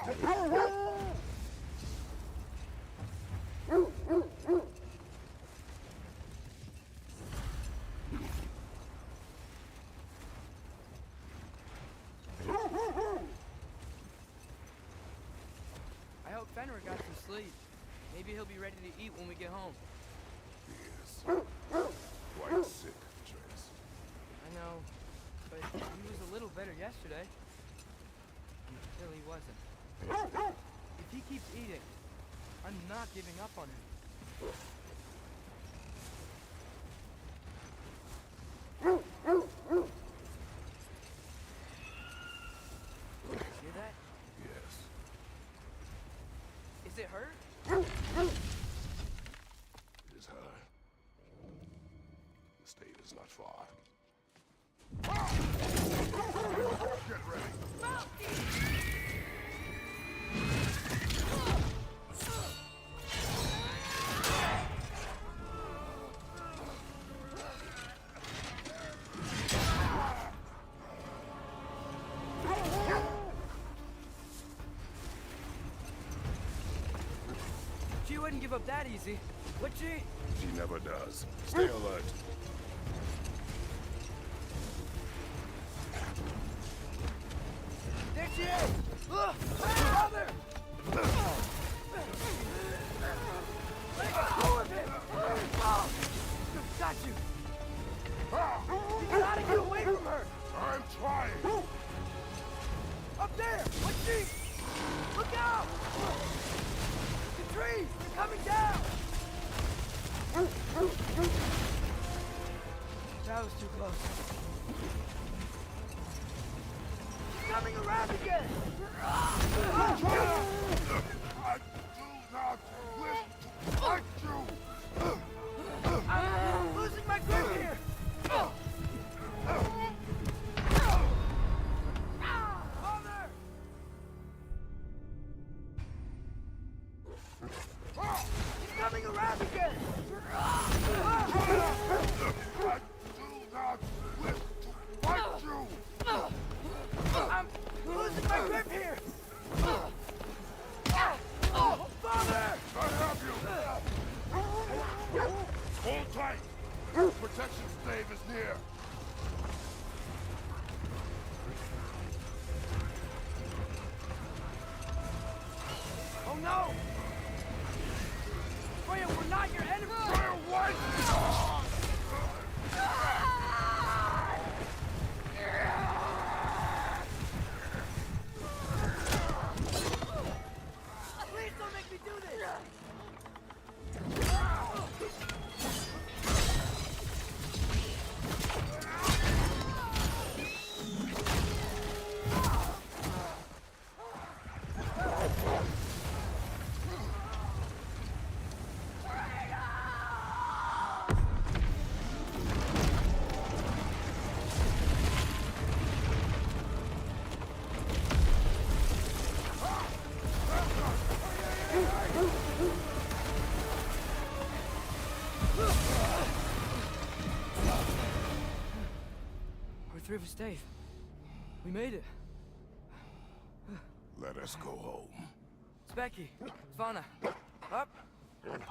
I hope Fenrir got some sleep. Maybe he'll be ready to eat when we get home. He is. Quite sick, Trace. I know, but he was a little better yesterday. Until he wasn't. If he keeps eating, I'm not giving up on him. Hear that? Yes. Is it hurt? It is her. The state is not far. Get ready. She wouldn't give up that easy, would she? She never does. Stay alert. There she is! Look! Brother! Let go of him! Got you! You gotta get away from her! I'm trying. Up there! What's she? Look out! The trees! They're coming down! That was too close. She's coming around again! I do not wish to fight you. I'm losing my grip here! Father! He's coming around again! I do not wish to fight you. I'm losing my grip here! Father! I have you. Hold tight. Protection stave is near. Oh no! Freya, we're not your enemy! Fire what? Please don't make me do this! We're through with Stave. We made it. Let us go home. Specky, Svana, up. I'm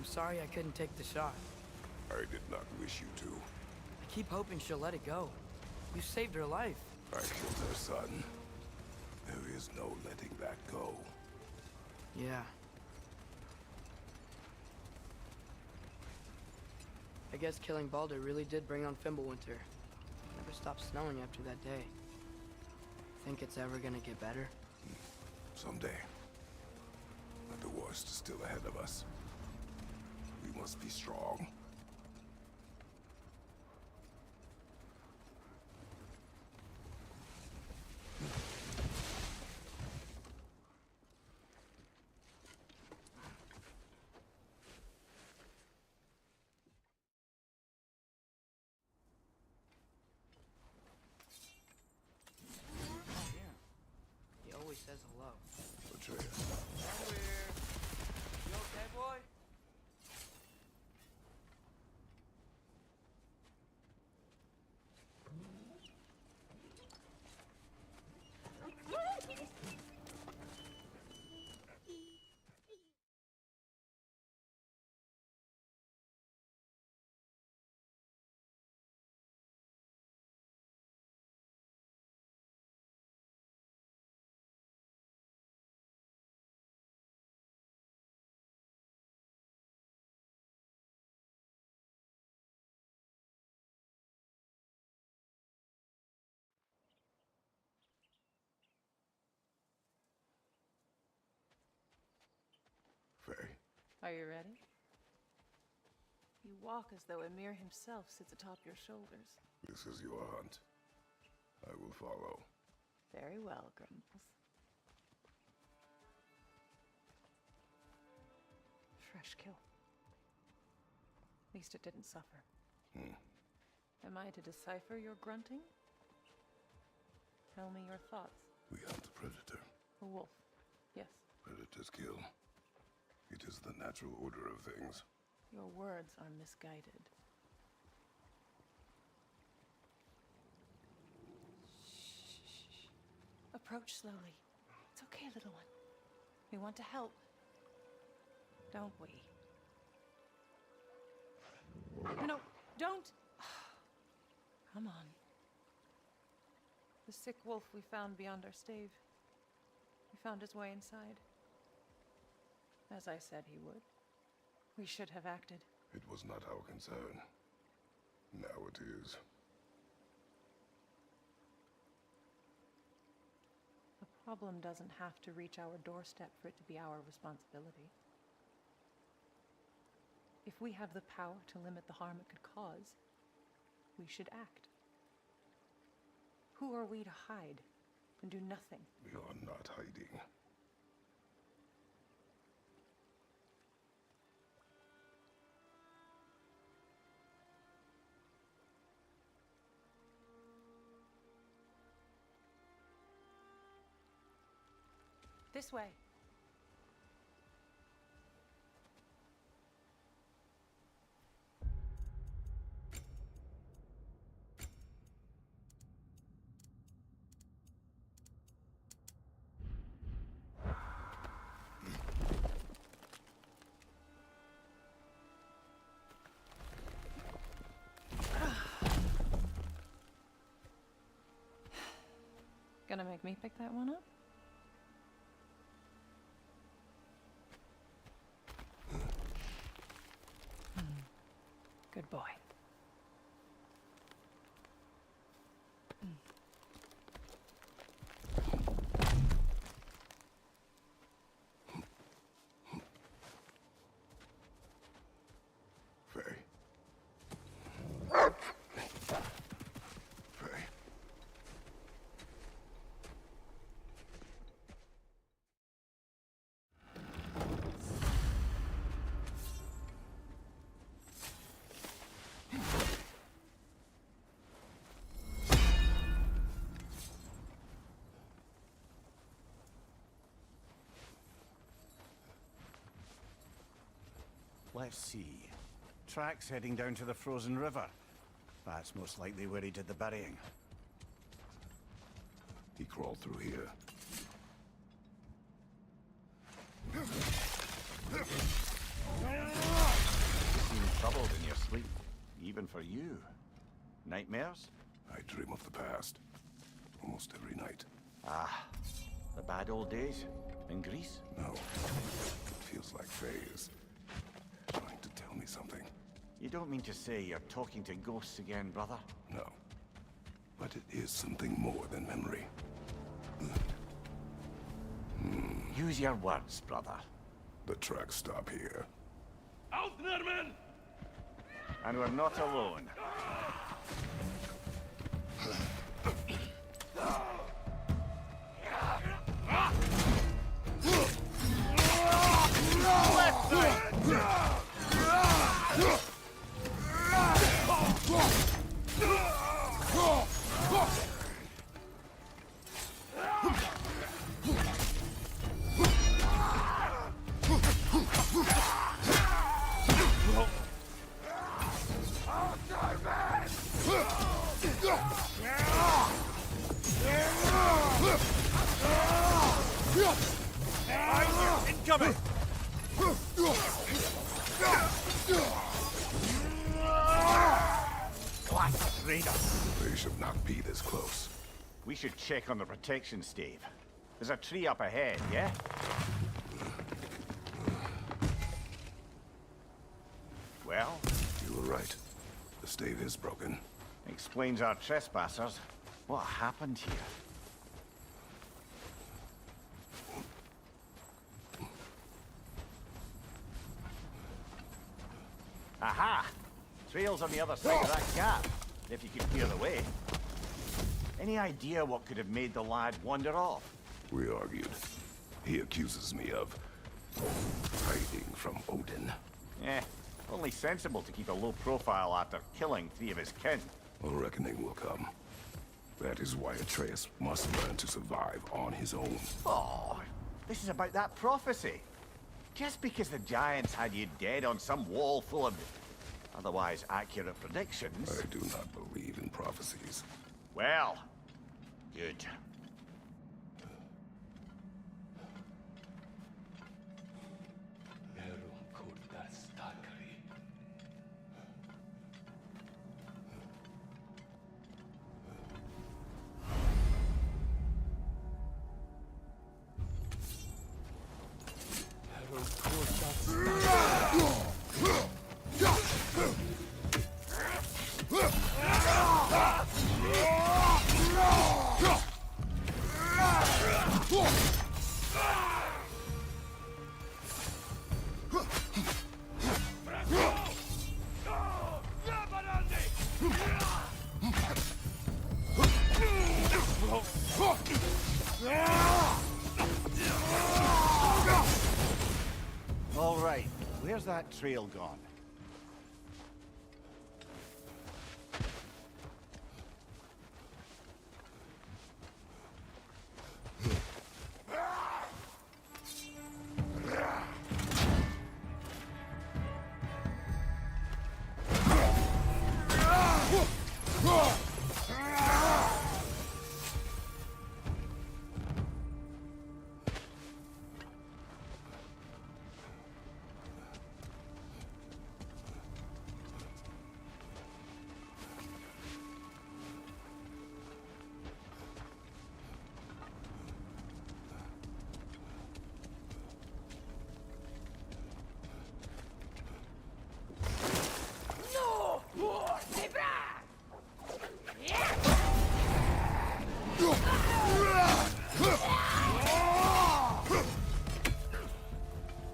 sorry I couldn't take the shot. I did not wish you to. I keep hoping she'll let it go. You saved her life. I killed her son. There is no letting that go. Yeah. I guess killing Baldur really did bring on Fimbulwinter. Never stopped snowing after that day. Think it's ever gonna get better? Someday. But the worst is still ahead of us. We must be strong. He always says hello. Atreus. Nowhere. You okay, boy? Are you ready? You walk as though Emir himself sits atop your shoulders. This is your hunt. I will follow. Very well, Grumbles. Fresh kill. At least it didn't suffer. Am I to decipher your grunting? Tell me your thoughts. We hunt a predator. A wolf. Yes. Predators kill. It is the natural order of things. Your words are misguided. Shh. Approach slowly. It's okay, little one. We want to help. Don't we? No, don't! Come on. The sick wolf we found beyond our stave. He found his way inside. As I said he would. We should have acted. It was not our concern. Now it is. The problem doesn't have to reach our doorstep for it to be our responsibility. If we have the power to limit the harm it could cause, we should act. Who are we to hide and do nothing? We are not hiding. This way. Gonna make me pick that one up? Good boy. Faye. Faye. Let's see. Tracks heading down to the frozen river. That's most likely where he did the burying. He crawled through here. You seem troubled in your sleep. Even for you. Nightmares? I dream of the past. Almost every night. Ah, the bad old days? In Greece? No. It feels like Faye is trying to tell me something. You don't mean to say you're talking to ghosts again, brother? No. But it is something more than memory. Use your words, brother. The tracks stop here. Aufnehmen! And we're not alone. Left side! Incoming! Black Raider! They should not be this close. We should check on the protection stave. There's a tree up ahead, yeah? Well? You were right. The stave is broken. Explains our trespassers. What happened here? Aha! Trail's on the other side of that gap, if you can clear the way. Any idea what could have made the lad wander off? We argued. He accuses me of hiding from Odin. Eh, only sensible to keep a low profile after killing 3 of his kin. A reckoning will come. That is why Atreus must learn to survive on his own. Oh, this is about that prophecy. Just because the giants had you dead on some wall full of otherwise accurate predictions. I do not believe in prophecies. Well, good. All right, where's that trail gone?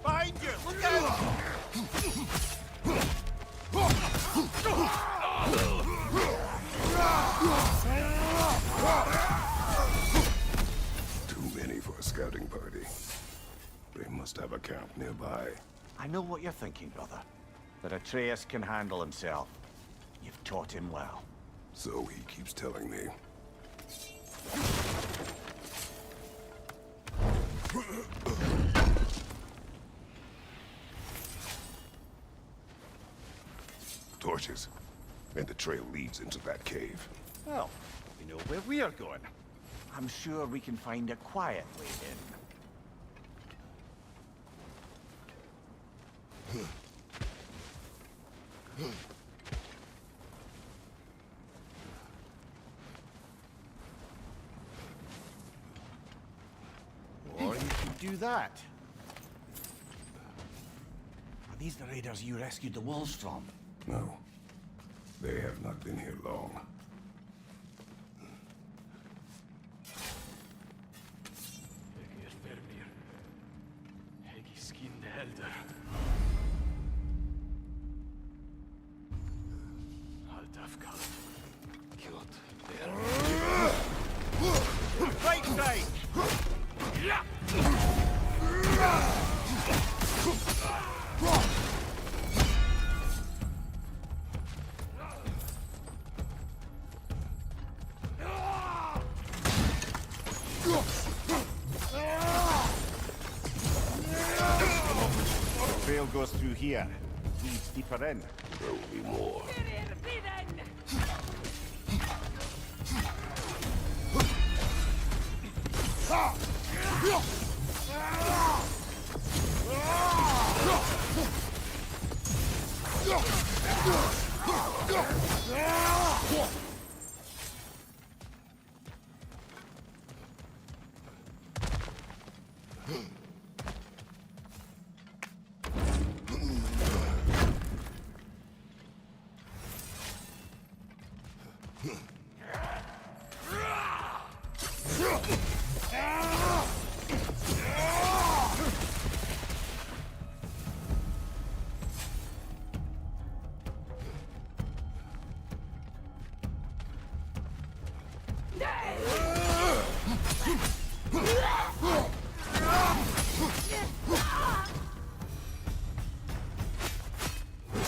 Behind you! Look out! Too many for a scouting party. They must have a camp nearby. I know what you're thinking, brother. That Atreus can handle himself. You've taught him well. So he keeps telling me. Torches. And the trail leads into that cave. Well, we know where we are going. I'm sure we can find a quiet way in. Or you could do that. Are these the raiders you rescued the wolves from? No. They have not been here long. Right side! The trail goes through here. Leads deeper in. There will be more.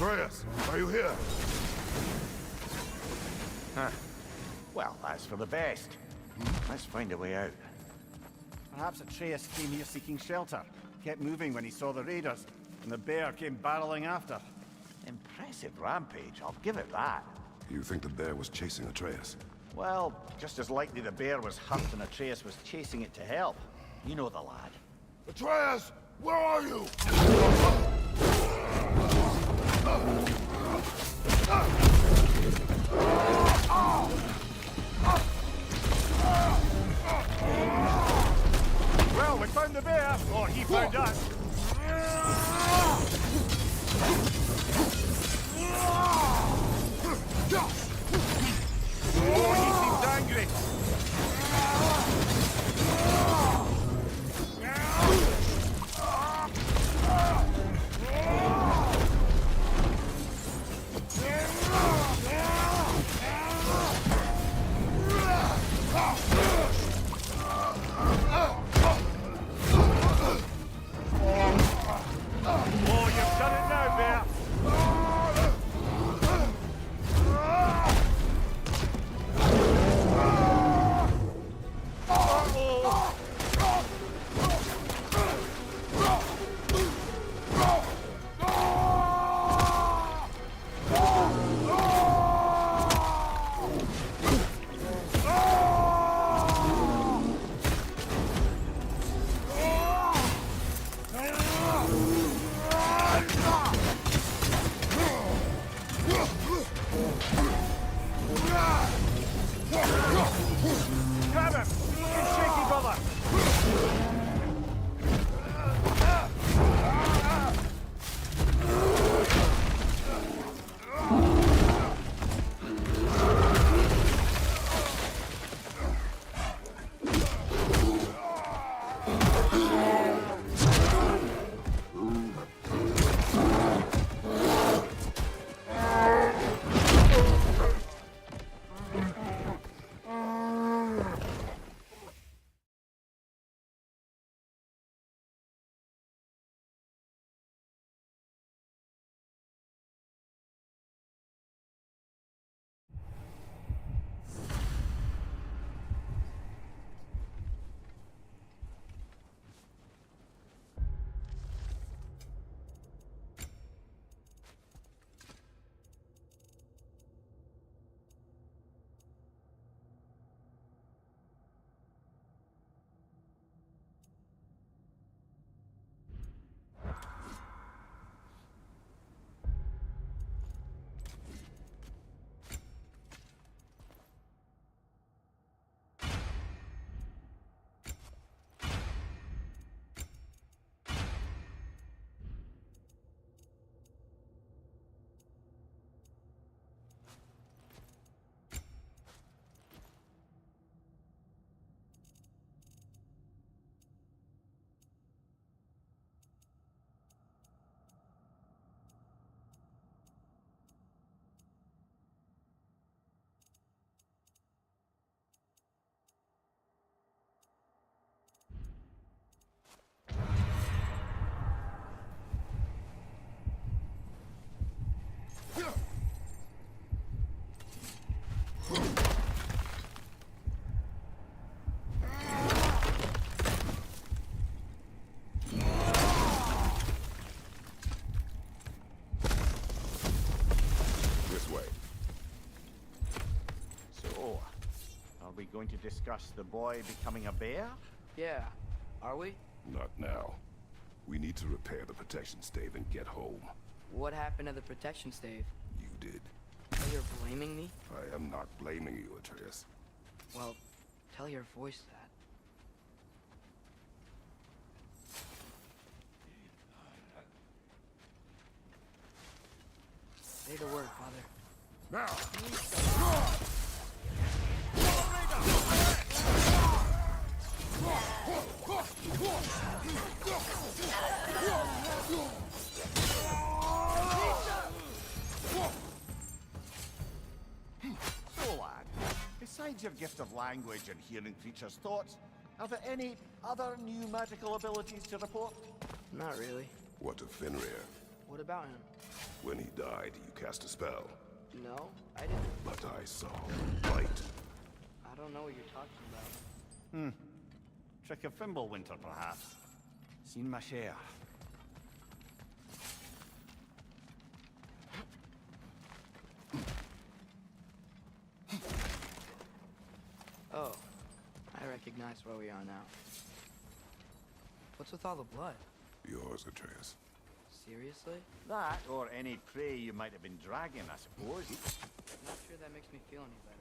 Atreus, are you here? Huh. Well, that's for the best. Let's find a way out. Perhaps Atreus came here seeking shelter. Kept moving when he saw the raiders, and the bear came barreling after. Impressive rampage, I'll give it that. You think the bear was chasing Atreus? Well, just as likely the bear was hurt and Atreus was chasing it to help. You know the lad. Atreus, where are you? Well, we found the bear, or he found us. Oh, he seems angry. Oh, you've done it now, bear. Grab him! He's shaky, brother! Going to discuss the boy becoming a bear? Yeah. Are we? Not now. We need to repair the protection stave and get home. What happened to the protection stave? You did. So you're blaming me? I am not blaming you, Atreus. Well, tell your voice that. Say the word, Father. Now! So, lad, besides your gift of language and hearing creatures' thoughts, are there any other new magical abilities to report? Not really. What of Fenrir? What about him? When he died, you cast a spell. No, I didn't. But I saw light. I don't know what you're talking about. Trick of Fimbulwinter, perhaps. Seen my share. Oh, I recognize where we are now. What's with all the blood? Yours, Atreus. Seriously? That, or any prey you might have been dragging, I suppose. Not sure that makes me feel any better.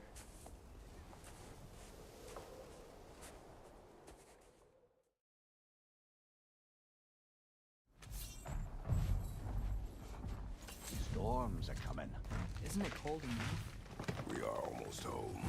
Storms are coming. Isn't it cold enough? We are almost home.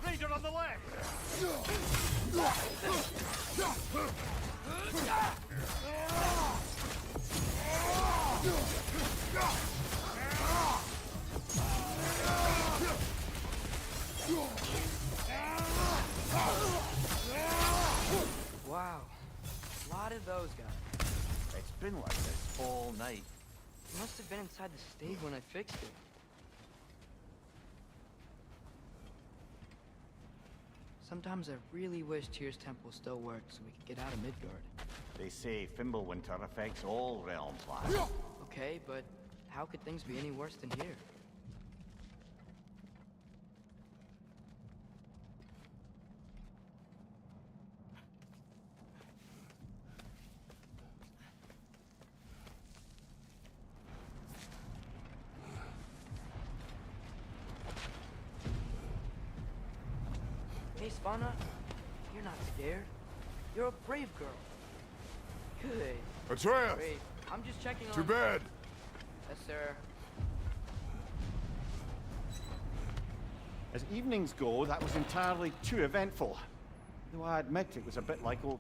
Raider on the left! Wow. A lot of those guys. It's been like this all night. He must have been inside the stave when I fixed it. Sometimes I really wish Tyr's temple still worked so we could get out of Midgard. They say Fimbulwinter affects all realms, lad. Okay, but how could things be any worse than here? Hey, Svanna, you're not scared. You're a brave girl. Good. Atreus! Wait, I'm just checking on... To bed! Yes, sir. As evenings go, that was entirely too eventful. Though I admit it was a bit like old...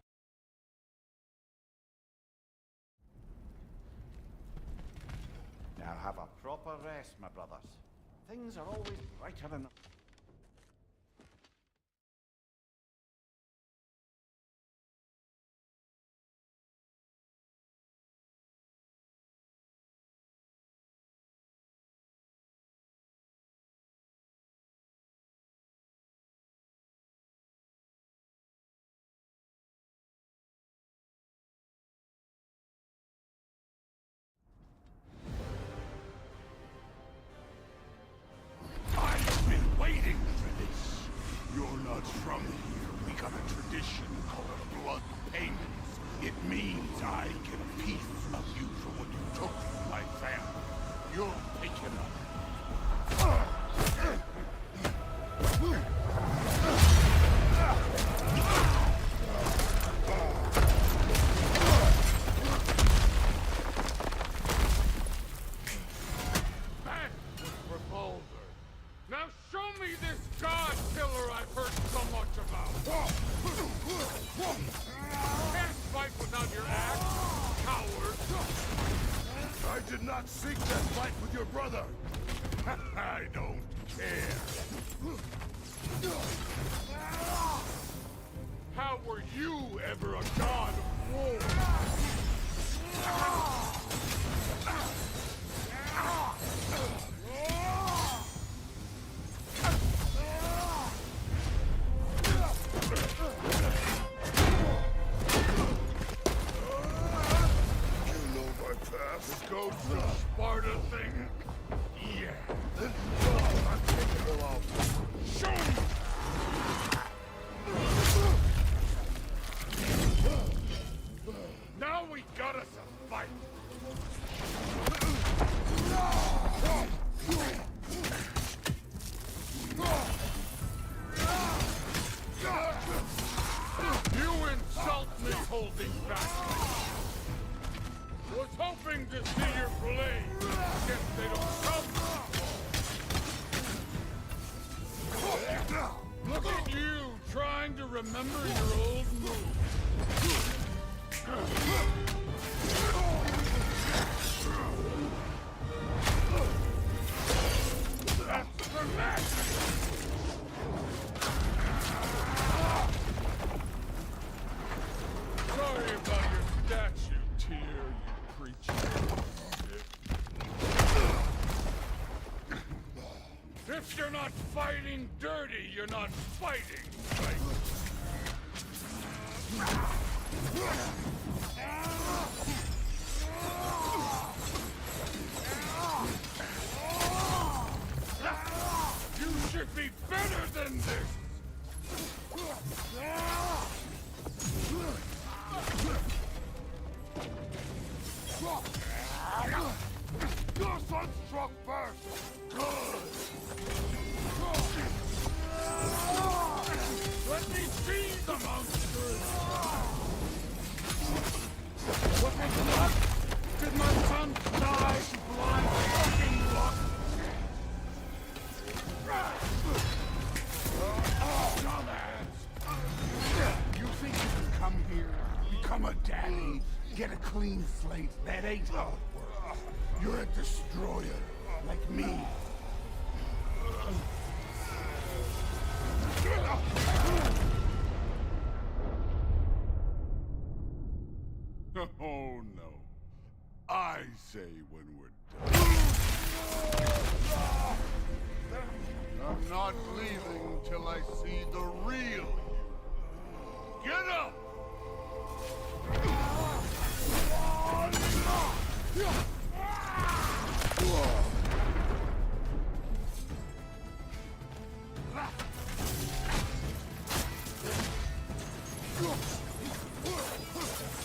Now have a proper rest, my brothers. Things are always brighter than... I've been waiting for this. You're not from here. We got a tradition called blood payments. It means I get a piece of you for what you took from my family. You're picking up. That was Revolver. Now show me this god killer I've heard so much about. Can't fight without your axe, coward. I did not seek that fight with your brother. I don't care. How were you ever a god of war? You know my past. Go to the Sparta thing? Yeah. I'm taking them out. Show me! Now we got us a fight. You insult me holding back. Was hoping to see your blade. Guess they don't come. Look at you, trying to remember your old If you're not fighting dirty, you're not fighting right. You should be better than this! Your son struck first! Good! Let me see the monsters! What was the luck? Did my son die blind fucking luck? Dumbass! You think you can come here, become a daddy, get a clean slate? That ain't how it works. You're a destroyer, like me. Oh no. I say when we're done. I'm not leaving till I see the real you. Get up!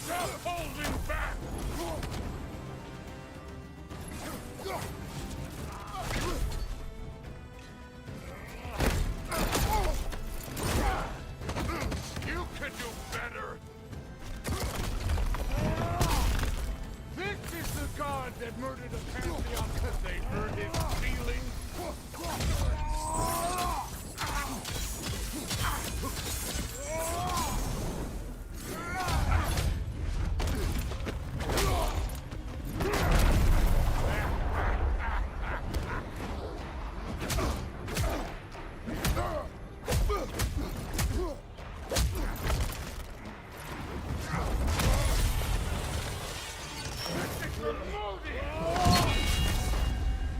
Stop holding back! You can do better! This is the god that murdered a pantheon because they hurt his feelings?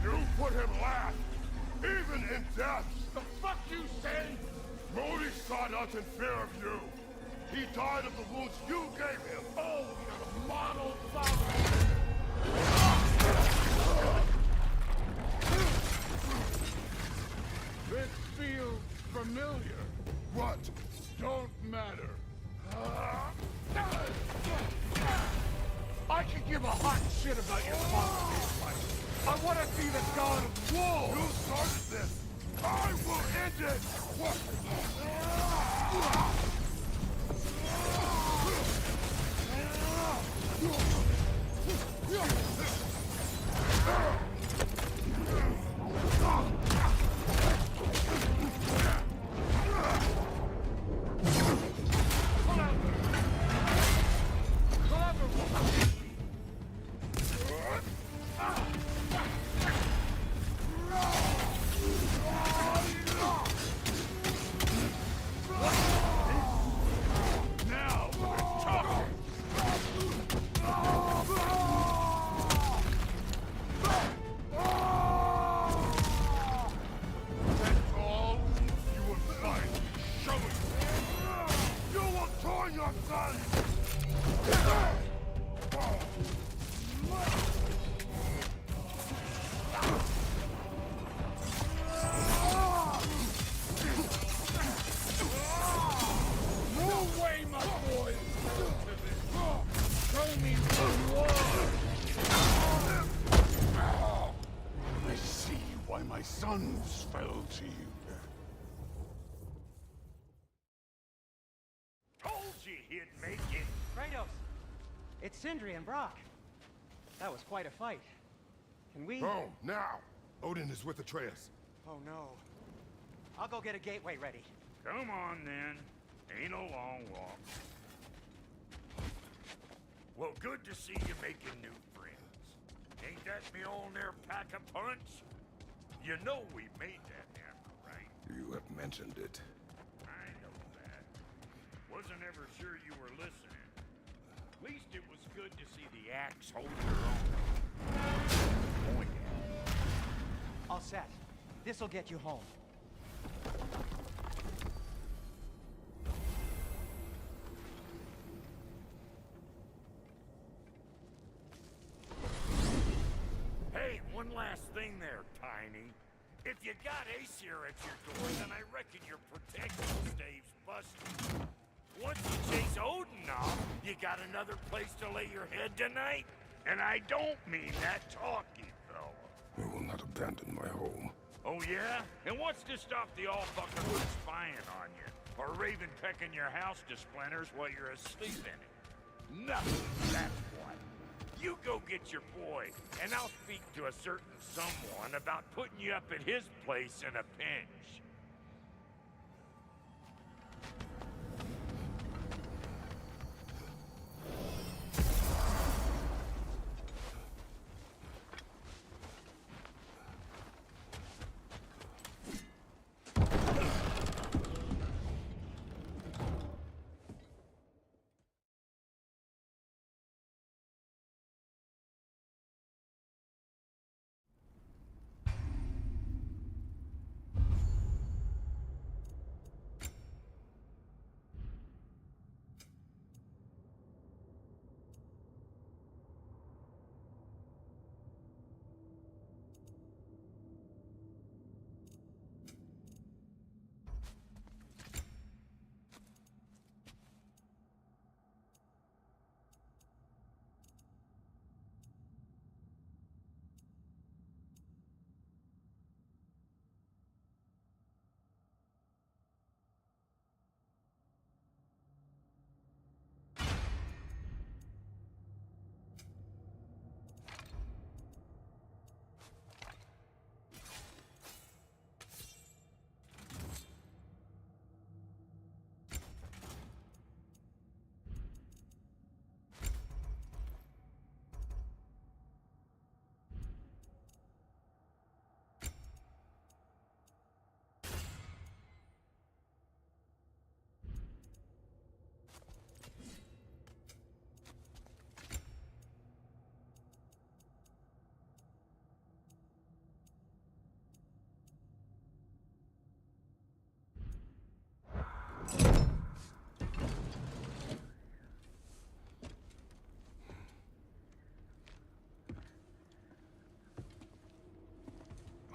You put him last, even in death. The fuck you say? Modi sought us in fear of you. He died of the wounds you gave him. Oh, you're a model father. This feels familiar. What? Don't matter. I can give a hot shit about your father. I want to see the god of war! You started this! I will end it! What? My sons fell to you. Told you he'd make it. Kratos! It's Sindri and Brock. That was quite a fight. Can we... Oh, now! Odin is with Atreus. Oh no. I'll go get a gateway ready. Come on, then. Ain't a long walk. Well, good to see you making new friends. Ain't that me old there pack a punch? You know we made that hammer, right? You have mentioned it. I know that. Wasn't ever sure you were listening. At least it was good to see the axe hold their own. All set. This'll get you home. Hey, one last thing there, Tiny. If you got Aesir at your door, then I reckon your protection stave's busted. Once you chase Odin off, you got another place to lay your head tonight? And I don't mean that talky fella. I will not abandon my home. Oh yeah? And what's to stop the all-fucker from spying on you? Or Raven pecking your house to splinters while you're asleep in it? Nothing, that's what. You go get your boy, and I'll speak to a certain someone about putting you up at his place in a pinch.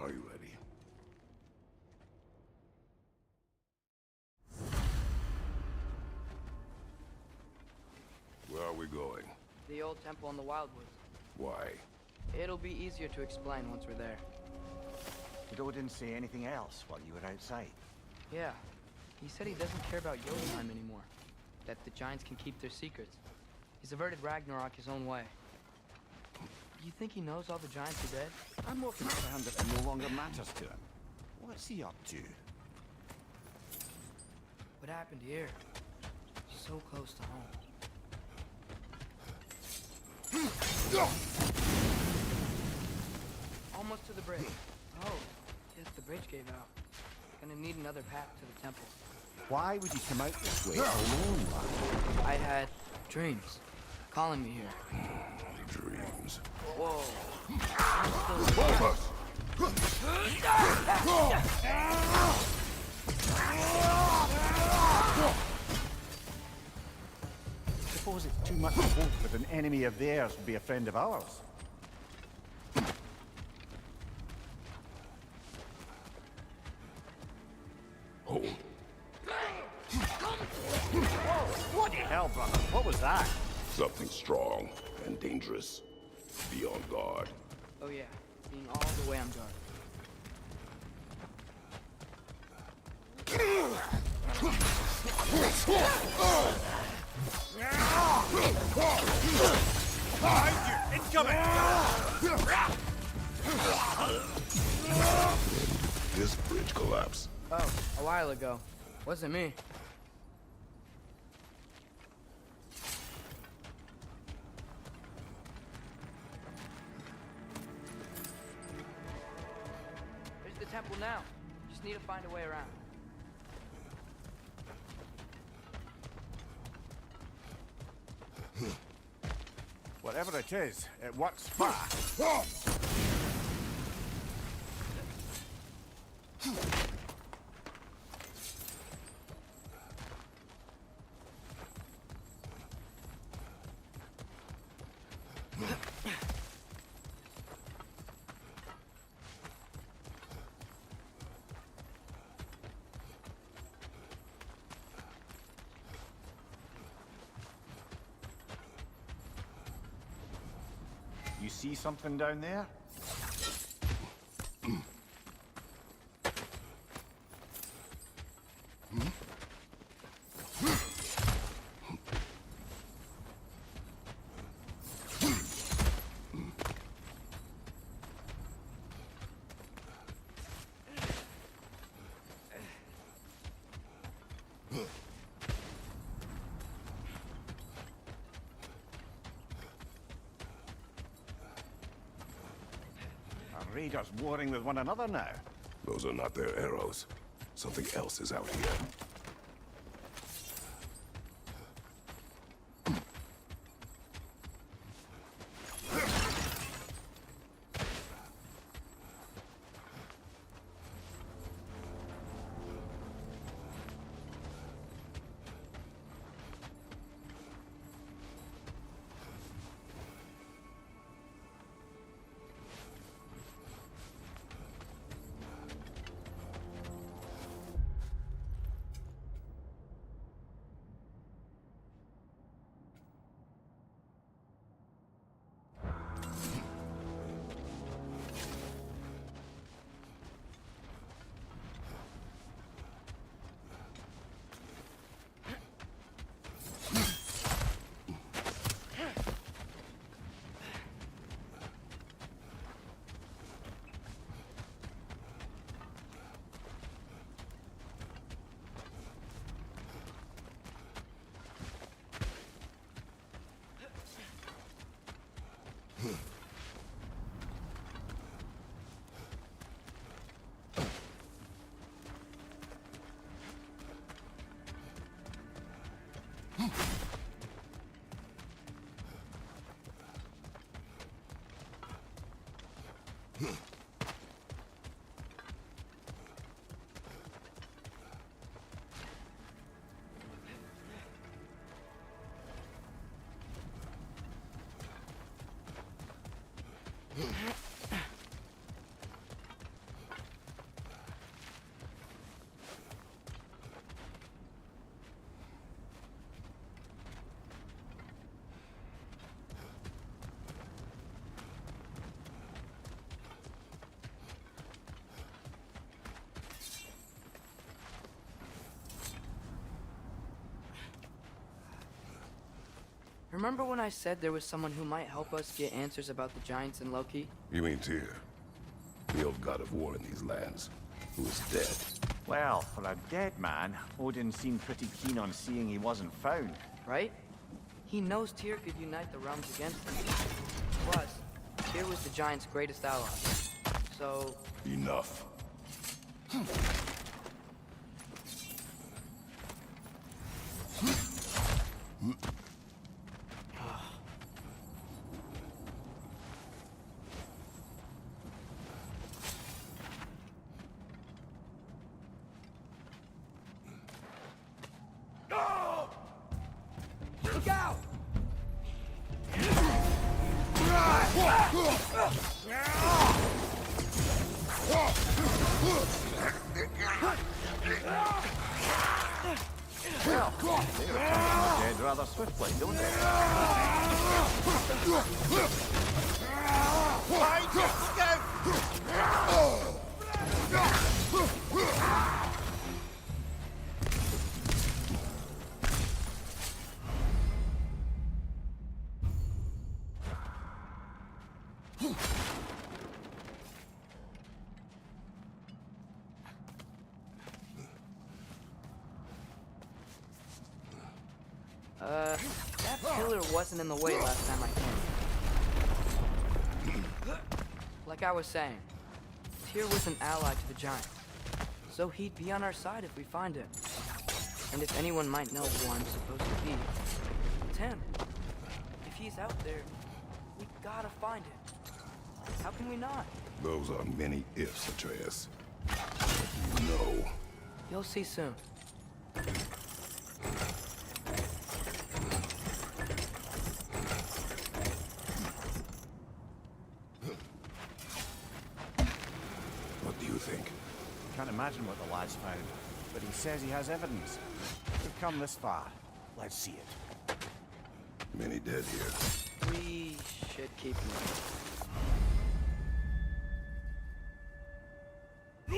Are you ready? Where are we going? The old temple in the Wildwoods. Why? It'll be easier to explain once we're there. Did Odin say anything else while you were outside? Yeah. He said he doesn't care about Jotunheim anymore. That the giants can keep their secrets. He's averted Ragnarok his own way. You think he knows all the giants are dead? I'm more concerned that it no longer matters to him. What's he up to? What happened here? So close to home. Almost to the bridge. Oh, yes, the bridge gave out. Gonna need another path to the temple. Why would you come out this way alone, lad? I had dreams calling me here. Dreams. Whoa. Both us! Suppose it's too much hope that an enemy of theirs would be a friend of ours. Hold. Bloody hell, brother. What was that? Something strong and dangerous. Be on guard. Oh yeah, being all the way on guard. Behind you! Incoming! This bridge collapsed. Oh, a while ago. Wasn't me. There's the temple now. Just need to find a way around. Whatever it is, it works fast. see something down there? Are raiders warring with one another now? Those are not their arrows. Something else is out here. Remember when I said there was someone who might help us get answers about the giants and Loki? You mean Tyr? The old god of war in these lands, who is dead. Well, for a dead man, Odin seemed pretty keen on seeing he wasn't found. Right? He knows Tyr could unite the realms against him. Plus, Tyr was the giant's greatest ally. So... Enough. Look out! Well, they were dead rather swiftly, don't they? That pillar wasn't in the way last time I came. Like I was saying, Tyr was an ally to the giants, so he'd be on our side if we find him. And if anyone might know who I'm supposed to be, it's him. If he's out there, we gotta find him. How can we not? Those are many ifs, Atreus. You know. You'll see soon. What do you think? Can't imagine what the lad's found, but he says he has evidence. We've come this far. Let's see it. Many dead here. We should keep moving.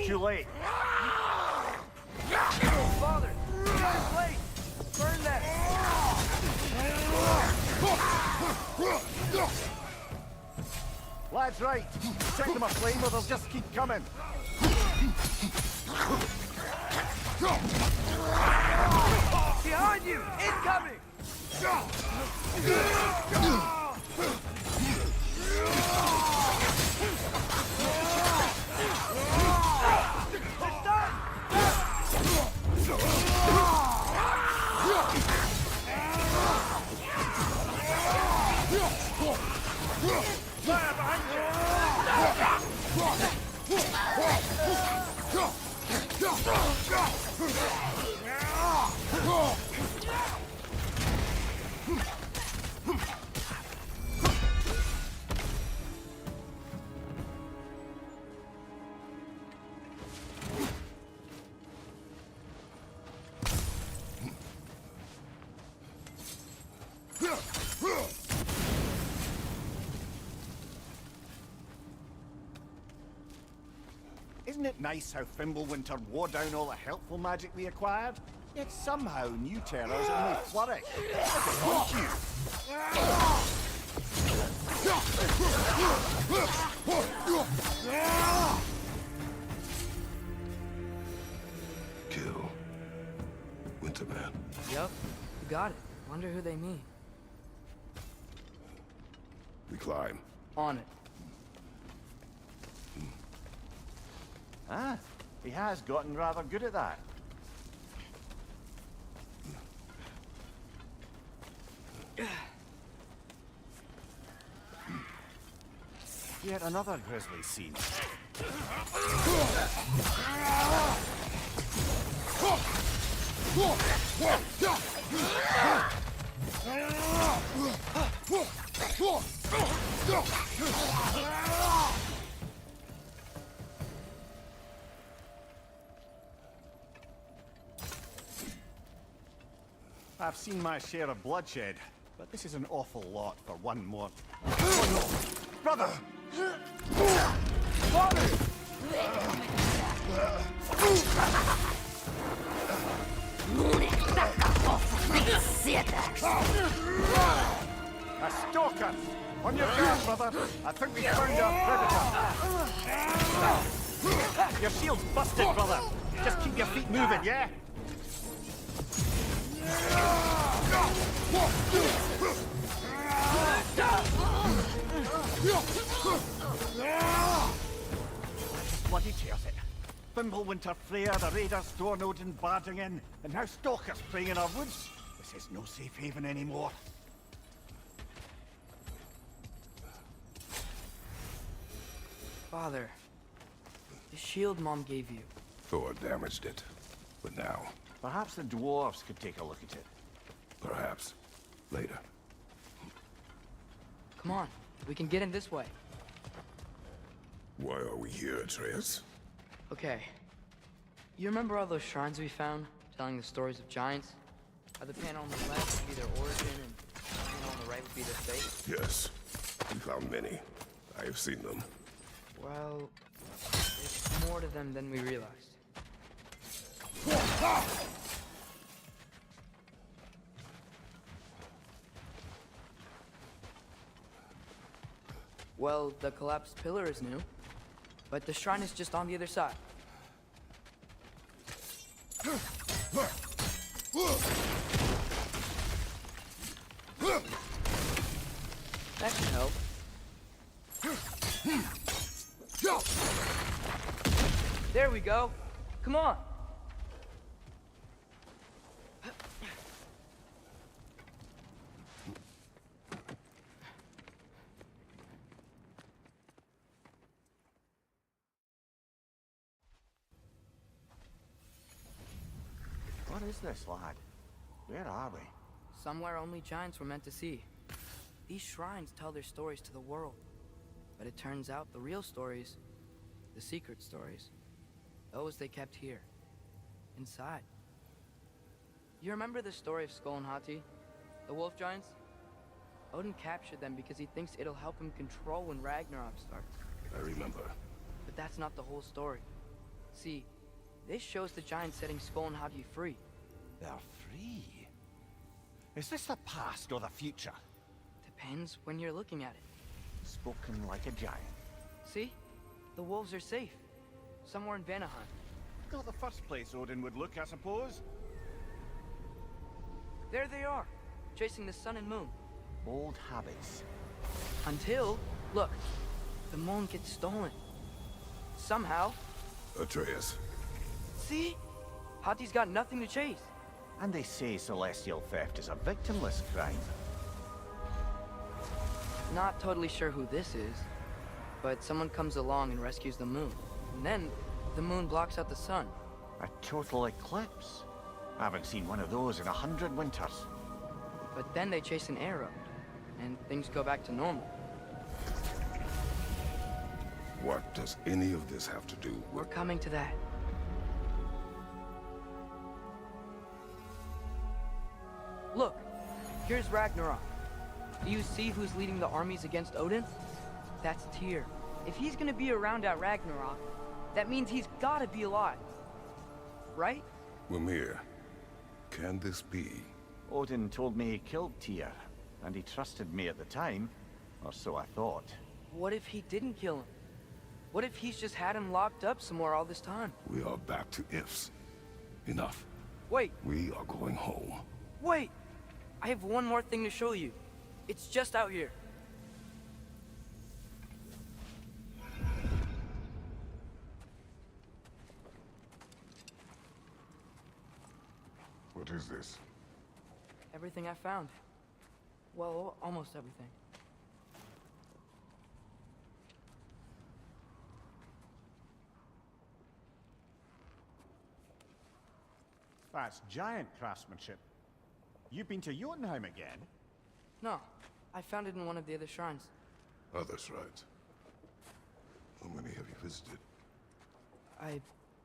too late. Father, too late! Burn that! Lad's right. Set them aflame or they'll just keep coming. Behind you! Incoming! Isn't it nice how Fimbulwinter wore down all the helpful magic we acquired? Yet somehow new terrors only flourish. Thank you. Kill Winterman. Yup, you got it. Wonder who they mean. We climb. On it. Ah, he has gotten rather good at that. Yet another grisly scene. I've seen my share of bloodshed, but this is an awful lot for one more. Oh no! Brother! A stalker! On your guard, brother! I think we found our predator! Your shield's busted, brother! Just keep your feet moving, yeah? Bloody tears it. Fimbulwinter, Freya, the raiders, Stornodin barging in, and now stalkers preying in our woods. This is no safe haven anymore. Father, the shield Mom gave you. Thor damaged it. But now, Perhaps the dwarves could take a look at it. perhaps, later. Come on, we can get in this way. Why are we here, Atreus? Okay. You remember all those shrines we found, telling the stories of giants? How the panel on the left would be their origin, and the panel on the right would be their fate? Yes, we found many. I have seen them. Well, there's more to them than we realized. Well, the collapsed pillar is new, but the shrine is just on the other side. That should help. There we go. Come on. What is this, lad? Where are we? Somewhere only giants were meant to see. These shrines tell their stories to the world. But it turns out the real stories, the secret stories, those they kept here, inside. You remember the story of Skull and Hati, the wolf giants? Odin captured them because he thinks it'll help him control when Ragnarok starts. I remember. But that's not the whole story. See, this shows the giant setting Skull and Hadi free. They're free. Is this the past or the future? Depends when you're looking at it. Spoken like a giant. See? The wolves are safe. Somewhere in Vanaheim. Not the first place Odin would look, I suppose. There they are, chasing the sun and moon. Old habits. Until, look, the moon gets stolen. Somehow. Atreus. See? Hati's got nothing to chase. And they say celestial theft is a victimless crime. Not totally sure who this is, but someone comes along and rescues the moon. And then, the moon blocks out the sun. A total eclipse. I haven't seen one of those in 100 winters. But then they chase an arrow, and things go back to normal. What does any of this have to do We're with... coming to that. Look, here's Ragnarok. Do you see who's leading the armies against Odin? That's Tyr. If he's gonna be around at Ragnarok, that means he's gotta be alive. Right? Mimir, can this be? Odin told me he killed Tyr, and he trusted me at the time, or so I thought. What if he didn't kill him? What if he's just had him locked up somewhere all this time? We are back to ifs. Enough. Wait, We are going home. wait! I have one more thing to show you. It's just out here. What is this? Everything I found. Well, almost everything. That's giant craftsmanship. You've been to Jotunheim again? No, I found it in one of the other shrines. Other shrines. How many have you visited?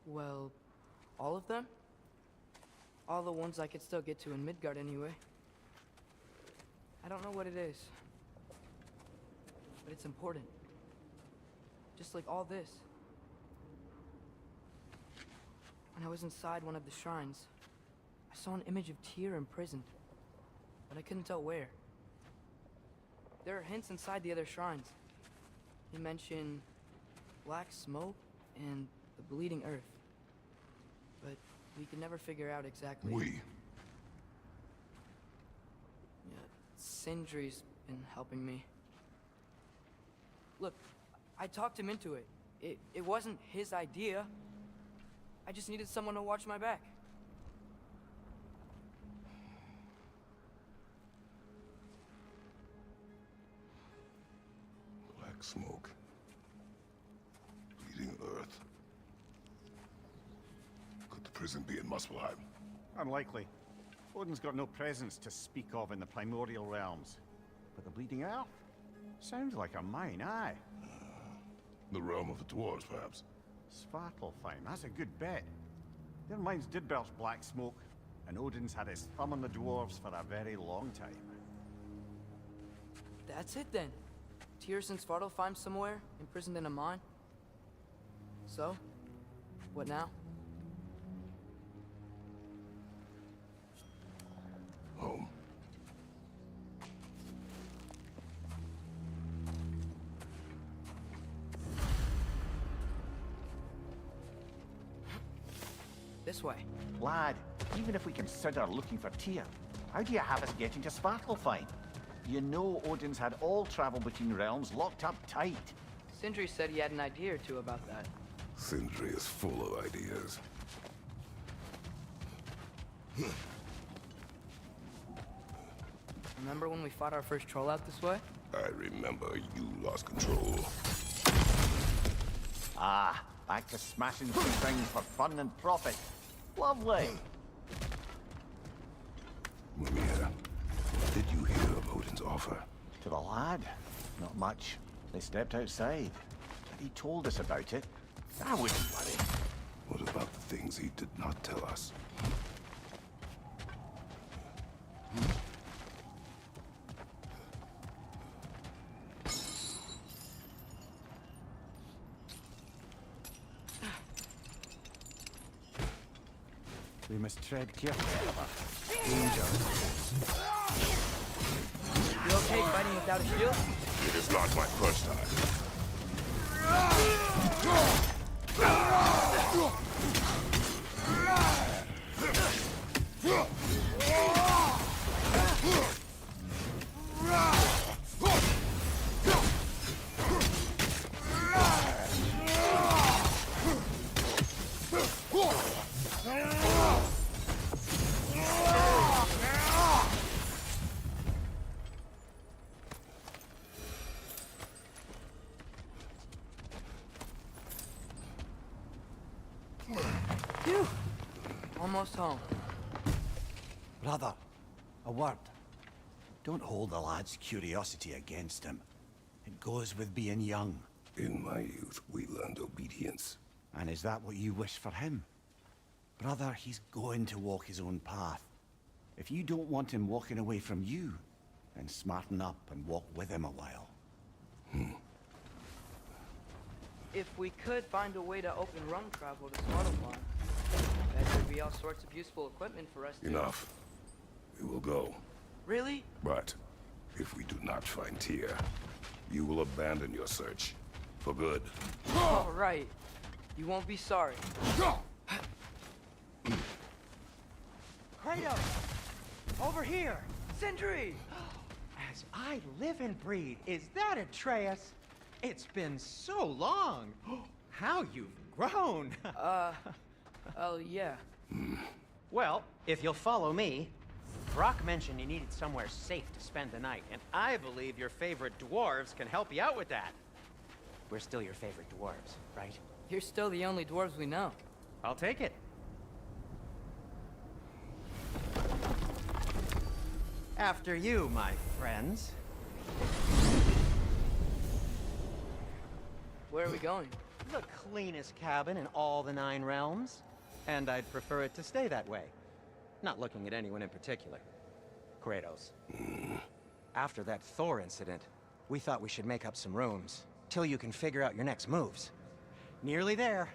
Well, all of them? All the ones I could still get to in Midgard anyway. I don't know what it is, but it's important. Just like all this. When I was inside one of the shrines, I saw an image of Tyr imprisoned, but I couldn't tell where. There are hints inside the other shrines. They mention black smoke and the bleeding earth, but we could never figure out exactly. We. Yeah, Sindri's been helping me. Look, I talked him into it. It wasn't his idea. I just needed someone to watch my back. Black smoke. Bleeding earth. Could the prison be in Muspelheim? Unlikely. Odin's got no presence to speak of in the primordial realms. But the Bleeding Earth? Sounds like a mine, aye. The realm of the dwarves, perhaps. Svartalfheim, that's a good bet. Their mines did belch black smoke, and Odin's had his thumb on the dwarves for a very long time. That's it then. Tyr's in Svartalfheim somewhere, imprisoned in a mine. So, what now? Home. This way. Lad, even if we consider looking for Tyr, how do you have us getting to Svartalfheim? You know Odin's had all travel between realms locked up tight. Sindri said he had an idea or two about that. Sindri is full of ideas. Remember when we fought our first troll out this way? I remember you lost control. Ah, back to smashing through things for fun and profit. Lovely. Mimir, what did you hear of Odin's offer? To the lad, not much. They stepped outside. But he told us about it. I wouldn't worry. What about the things he did not tell us? We must tread carefully, brother. Danger. You okay fighting without a shield? It is not my first time. Phew. Almost home. Brother, a word. Don't hold the lad's curiosity against him. It goes with being young. In my youth, we learned obedience. And is that what you wish for him? Brother, he's going to walk his own path. If you don't want him walking away from you, then smarten up and walk with him a while. If we could find a way to open rum travel to Spotify, that would be all sorts of useful equipment for us to... Enough. We will go. Really? But if we do not find Tyr, you will abandon your search. For good. All right. You won't be sorry. Kratos! Over here! Sindri! As I live and breathe, is that Atreus? It's been so long! How you've grown! Oh, yeah. Well, if you'll follow me, Brock mentioned you needed somewhere safe to spend the night, and I believe your favorite dwarves can help you out with that. We're still your favorite dwarves, right? You're still the only dwarves we know. I'll take it. After you, my friends. Where are we going? The cleanest cabin in all the 9 realms. And I'd prefer it to stay that way. Not looking at anyone in particular. Kratos. After that Thor incident, we thought we should make up some rooms, till you can figure out your next moves. Nearly there.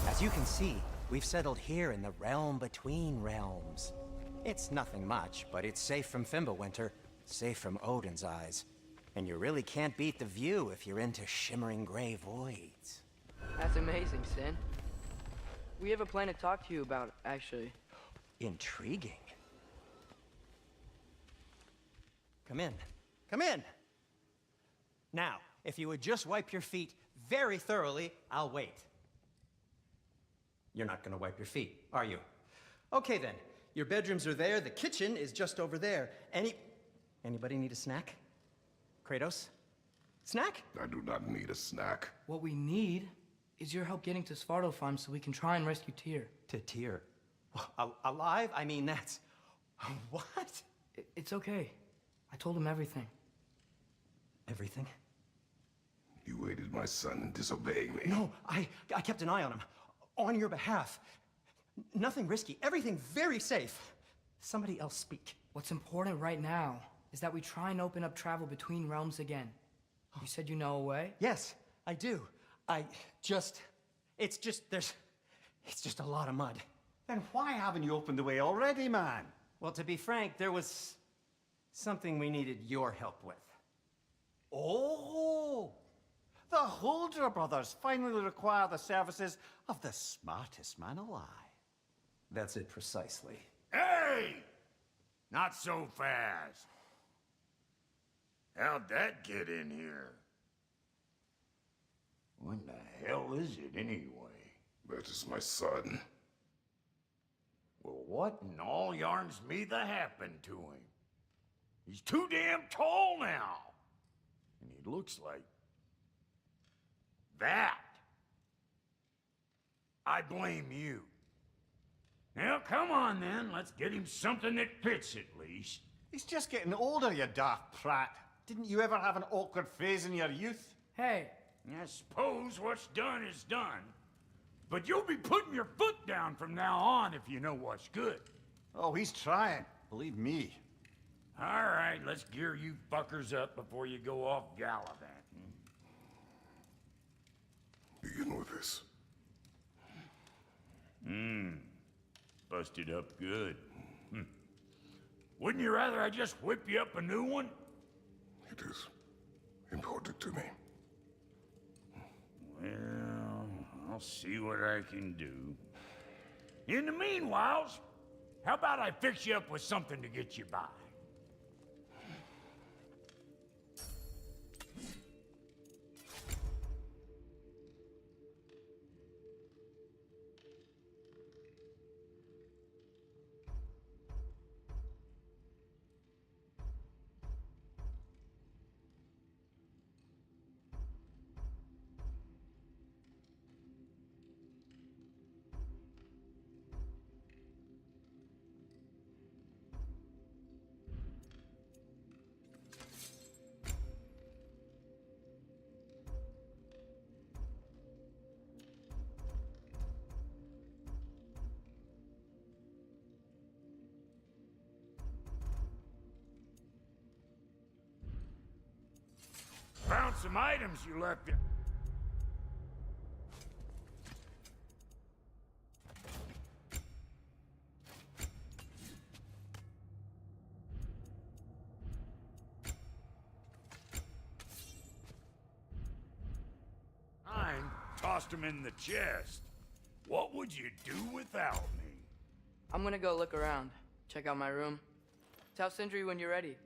As you can see, we've settled here in the realm between realms. It's nothing much, but it's safe from Fimbulwinter, safe from Odin's eyes. And you really can't beat the view if you're into shimmering gray voids. That's amazing, Sin. We have a plan to talk to you about, actually. Intriguing. Come in. Come in! Now, if you would just wipe your feet very thoroughly, I'll wait. You're not gonna wipe your feet, are you? Okay then. Your bedrooms are there, the kitchen is just over there. Anybody need a snack? Kratos? Snack? I do not need a snack. What we need is your help getting to Svartalfheim so we can try and rescue Tyr. To Tyr? Alive? I mean, that's... What? It's okay. I told him everything. Everything? You aided my son in disobeying me. No, I kept an eye on him. On your behalf. Nothing risky. Everything very safe. Somebody else speak. What's important right now is that we try and open up travel between realms again. You said you know a way? Yes, I do. It's just a lot of mud. Then why haven't you opened the way already, man? Well, to be frank, there was something we needed your help with. Oh! The Holder brothers finally require the services of the smartest man alive. That's it precisely. Hey! Not so fast. How'd that get in here? What the hell is it anyway? That is my son. Well, what in all yarns me that happened to him? He's too damn tall now. And he looks like... that. I blame you. Now, come on then. Let's get him something that fits at least. He's just getting older, you daft prat. Didn't you ever have an awkward phase in your youth? Hey, I suppose what's done is done. But you'll be putting your foot down from now on if you know what's good. Oh, he's trying. Believe me. All right. right, let's gear you fuckers up before you go off gallivanting. Begin with this. Busted up good. Wouldn't you rather I just whip you up a new one? It is important to me. Well, I'll see what I can do. In the meanwhile, how about I fix you up with something to get you by? Found some items you left in. Mine tossed them in the chest. What would you do without me? I'm gonna go look around. Check out my room. Tell Sindri when you're ready.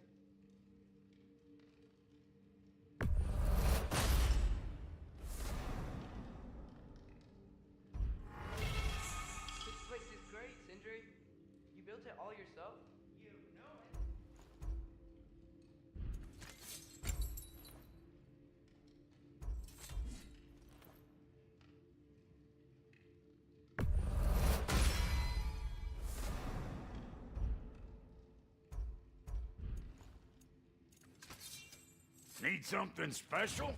This place is great, Sindri. You built it all yourself? You know it. Need something special?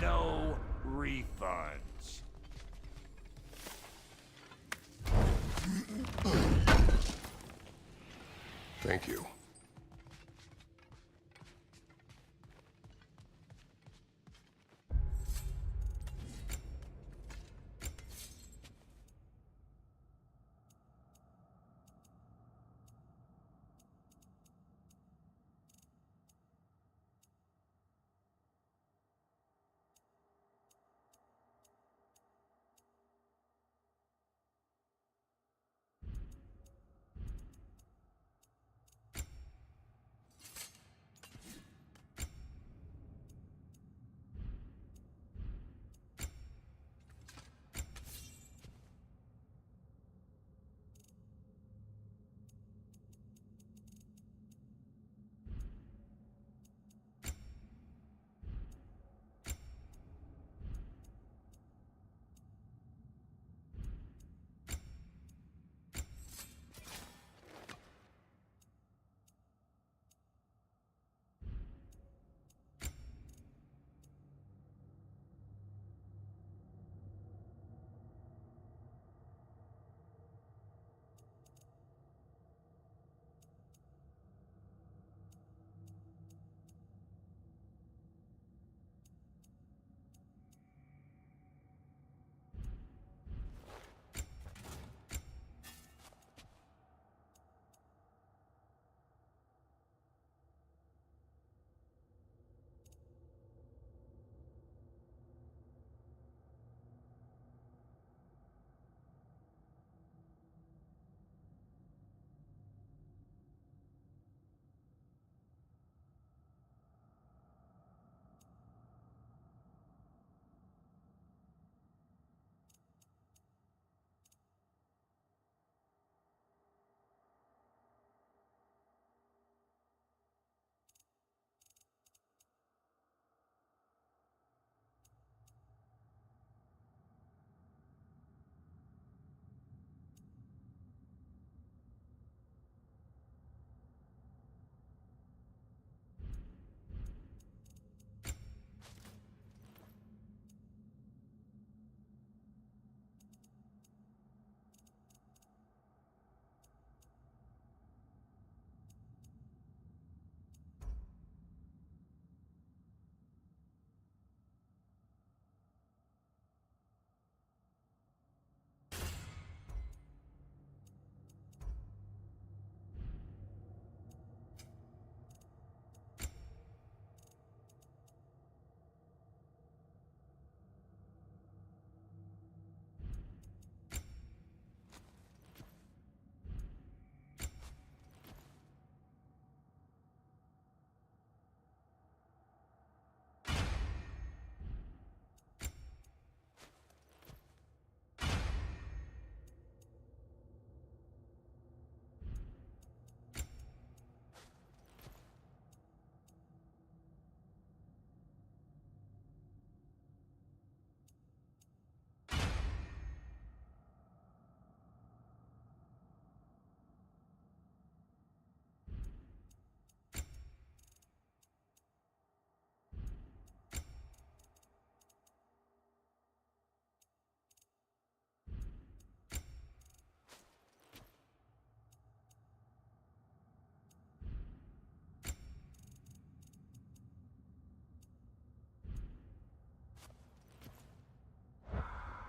No refunds. Thank you.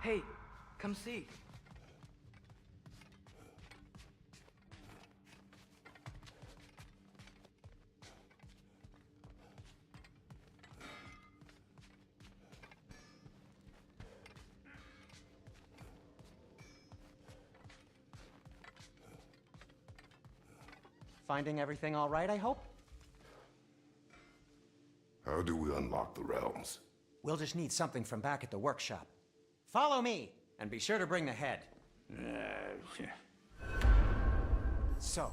Hey, come see. Finding everything all right, I hope? How do we unlock the realms? We'll just need something from back at the workshop. Follow me, and be sure to bring the head. So,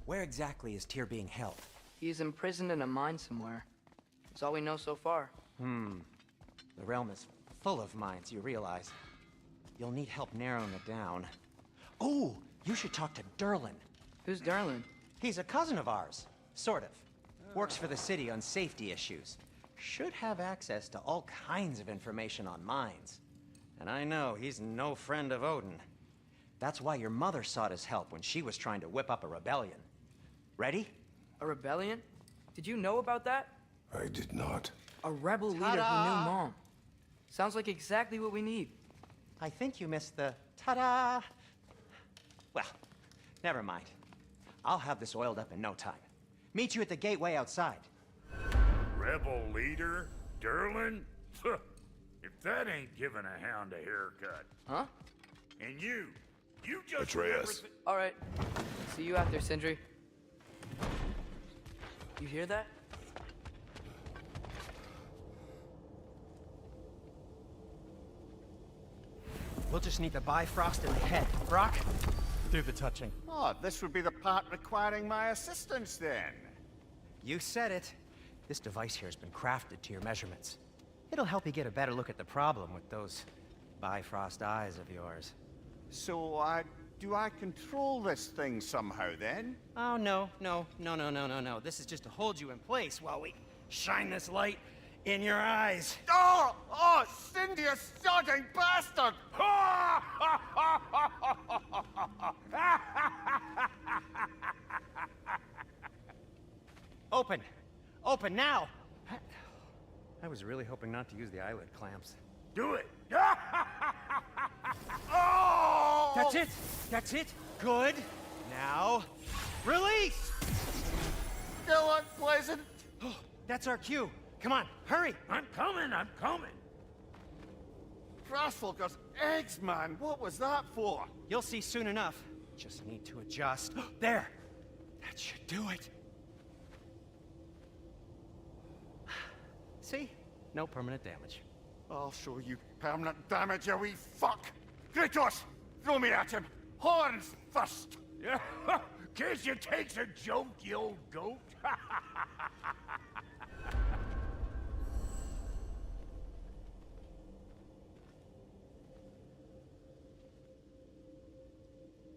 where exactly is Tyr being held? He's imprisoned in a mine somewhere. That's all we know so far. The realm is full of mines, you realize. You'll need help narrowing it down. Oh, you should talk to Derlin. Who's Darlin? He's a cousin of ours, sort of. Works for the city on safety issues. Should have access to all kinds of information on mines. And I know he's no friend of Odin. That's why your mother sought his help when she was trying to whip up a rebellion. Ready? A rebellion? Did you know about that? I did not. A rebel leader who knew Mom. Sounds like exactly what we need. I think you missed the ta-da. Well, never mind. I'll have this oiled up in no time. Meet you at the gateway outside. Rebel leader? Derlin? If that ain't giving a hound a haircut. Huh? And you just Atreus. All right. See you out there, Sindri. You hear that? We'll just need the Bifrost in the head. Brock, do the touching. Oh, this would be the part requiring my assistance then. You said it. This device here has been crafted to your measurements. It'll help you get a better look at the problem with those Bifrost eyes of yours. So, do I control this thing somehow then? Oh, no. This is just to hold you in place while we shine this light in your eyes. Oh, Cindy, you sodding bastard! Open! Open now! I was really hoping not to use the eyelid clamps. Do it! Oh! That's it! That's it! Good! Now, release! Still unpleasant. That's our cue. Come on, hurry! I'm coming! Frostfolker's eggs, man. What was that for? You'll see soon enough. Just need to adjust. There! That should do it. See? No permanent damage. I'll show you permanent damage, you wee fuck. Kratos, throw me at him. Horns first. Yeah, case you takes a joke, you old goat.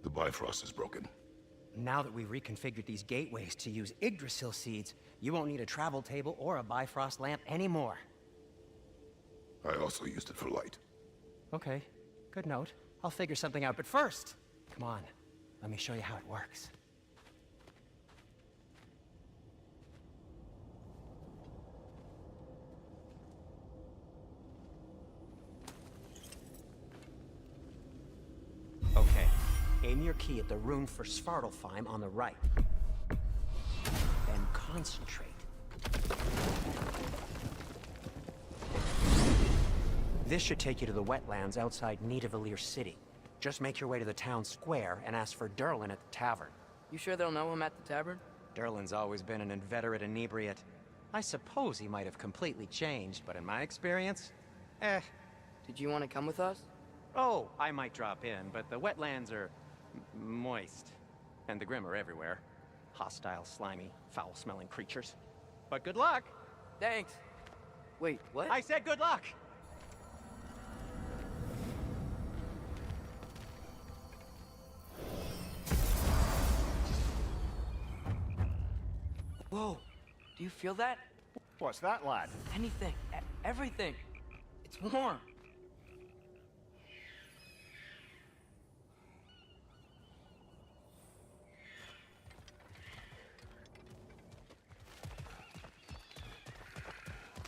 The Bifrost is broken. Now that we've reconfigured these gateways to use Yggdrasil seeds, you won't need a travel table or a Bifrost lamp anymore. I also used it for light. Okay, good note. I'll figure something out, but first, come on, let me show you how it works. Okay, aim your key at the rune for Svartalfheim on the right. Then concentrate. This should take you to the wetlands outside Nidavellir City. Just make your way to the town square and ask for Derlin at the tavern. You sure they'll know him at the tavern? Derlin's always been an inveterate inebriate. I suppose he might have completely changed, but in my experience, Did you want to come with us? Oh, I might drop in, but the wetlands are moist. And the Grim are everywhere. Hostile, slimy, foul-smelling creatures. But good luck! Thanks. Wait, what? I said good luck! Whoa, do you feel that? What's that, lad? Anything, everything. It's warm.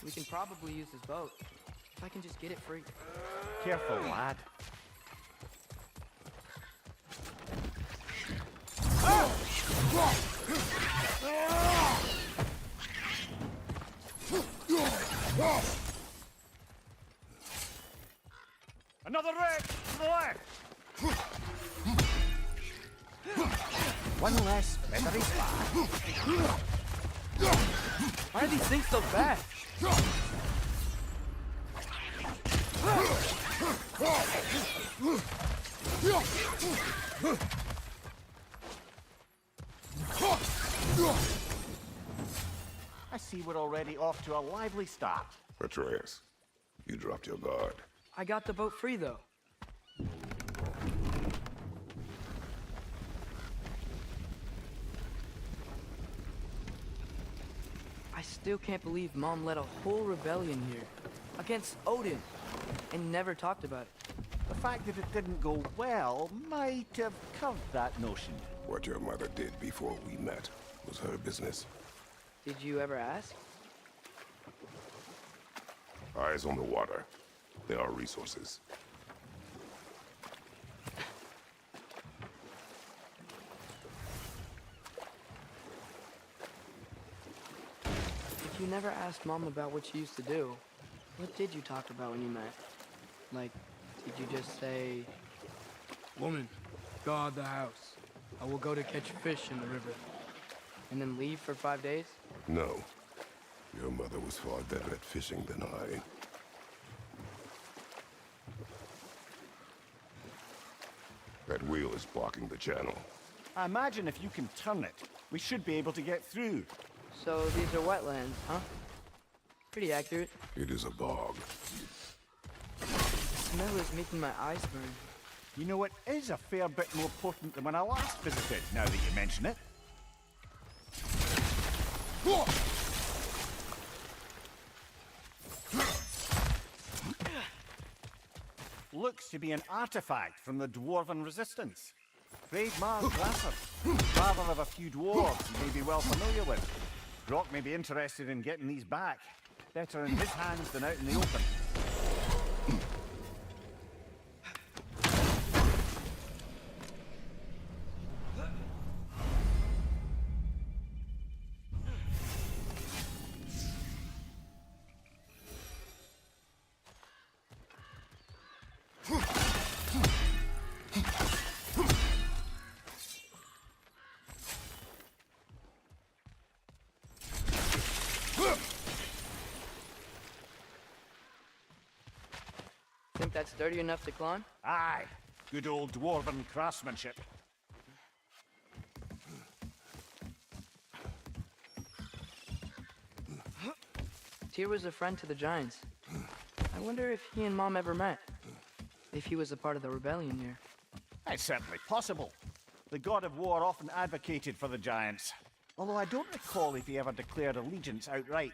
We can probably use his boat. If I can just get it free. Careful, lad. Another wreck to the left. One less feathery spot. Why are these things so fast? I see we're already off to a lively start. Atreus, you dropped your guard. I got the boat free, though. I still can't believe Mom led a whole rebellion here. Against Odin. And never talked about it. The fact that it didn't go well might have curved that notion. What your mother did before we met was her business. Did you ever ask? Eyes on the water. There are resources. If you never asked Mom about what she used to do, what did you talk about when you met? Like, did you just say, "Woman, guard the house. I will go to catch fish in the river," and then leave for 5 days? No. Your mother was far better at fishing than I. That wheel is blocking the channel. I imagine if you can turn it, we should be able to get through. So these are wetlands, huh? Pretty accurate. It is a bog. The smell is making my eyes burn. You know, it is a fair bit more potent than when I last visited, now that you mention it. Looks to be an artifact from the Dwarven Resistance. Trademark Grasser, father of a few dwarves you may be well familiar with. Brock may be interested in getting these back. Better in his hands than out in the open. Think that's sturdy enough to climb? Aye, good old Dwarven craftsmanship. Tyr was a friend to the Giants. I wonder if he and Mom ever met. If he was a part of the rebellion here. It's certainly possible. The god of war often advocated for the Giants. Although I don't recall if he ever declared allegiance outright.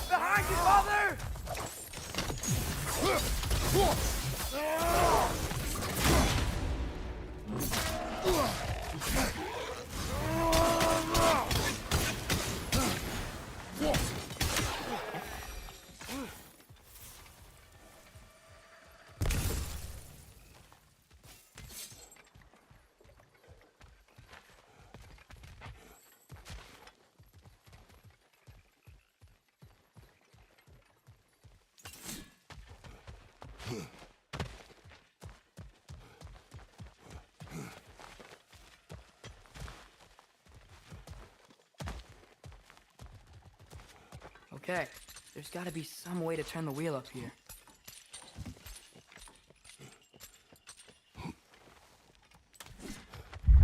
Behind you, Father! Okay, there's gotta be some way to turn the wheel up here.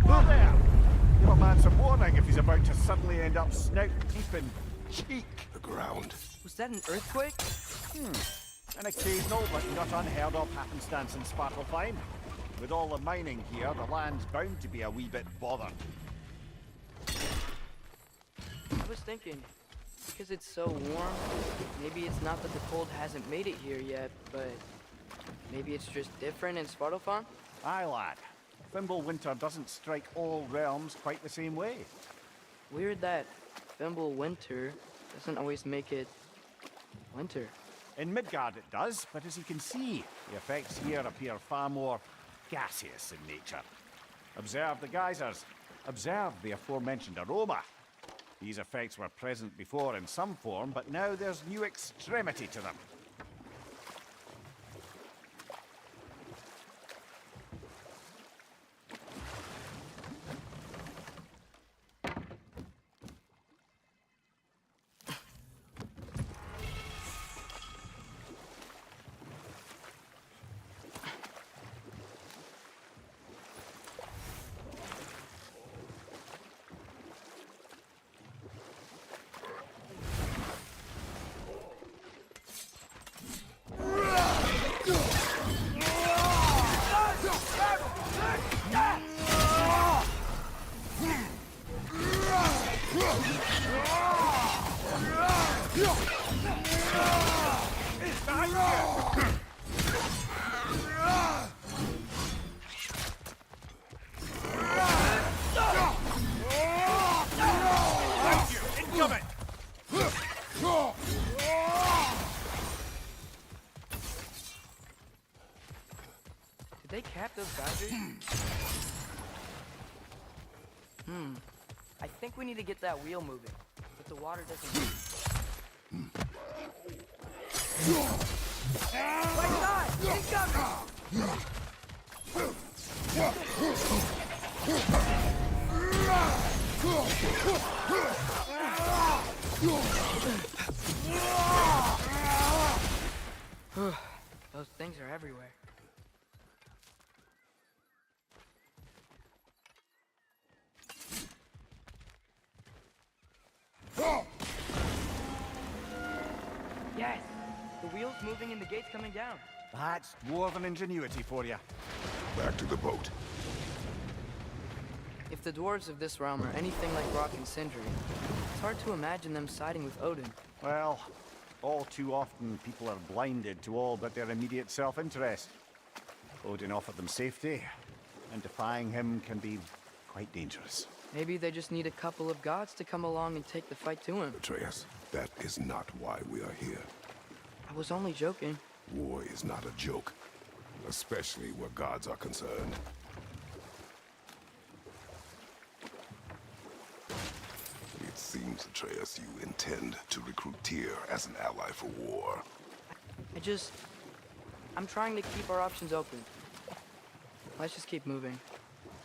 Whoa there! Give a man some warning if he's about to suddenly end up snout deep in cheek. The ground. Was that an earthquake? An occasional but not unheard of happenstance in Svartalfheim. With all the mining here, the land's bound to be a wee bit bothered. I was thinking, because it's so warm, maybe it's not that the cold hasn't made it here yet, but maybe it's just different in Svartalfheim? Aye, lad. Thimble winter doesn't strike all realms quite the same way. Weird that Thimble winter doesn't always make it winter. In Midgard it does, but as you can see, the effects here appear far more gaseous in nature. Observe the geysers. Observe the aforementioned aroma. These effects were present before in some form, but now there's new extremity to them. Did they cap those geysers? I think we need to get that wheel moving, but the water doesn't move. Right side! Incoming! Those things are everywhere. Yes! The wheel's moving and the gate's coming down. That's dwarven ingenuity for you. Back to the boat. If the dwarves of this realm are anything like Rock and Sindri, it's hard to imagine them siding with Odin. Well, all too often people are blinded to all but their immediate self-interest. Odin offered them safety, and defying him can be quite dangerous. Maybe they just need a couple of gods to come along and take the fight to him. Atreus, that is not why we are here. I was only joking. War is not a joke, especially where gods are concerned. It seems, Atreus, you intend to recruit Tyr as an ally for war. I'm trying to keep our options open. Let's just keep moving.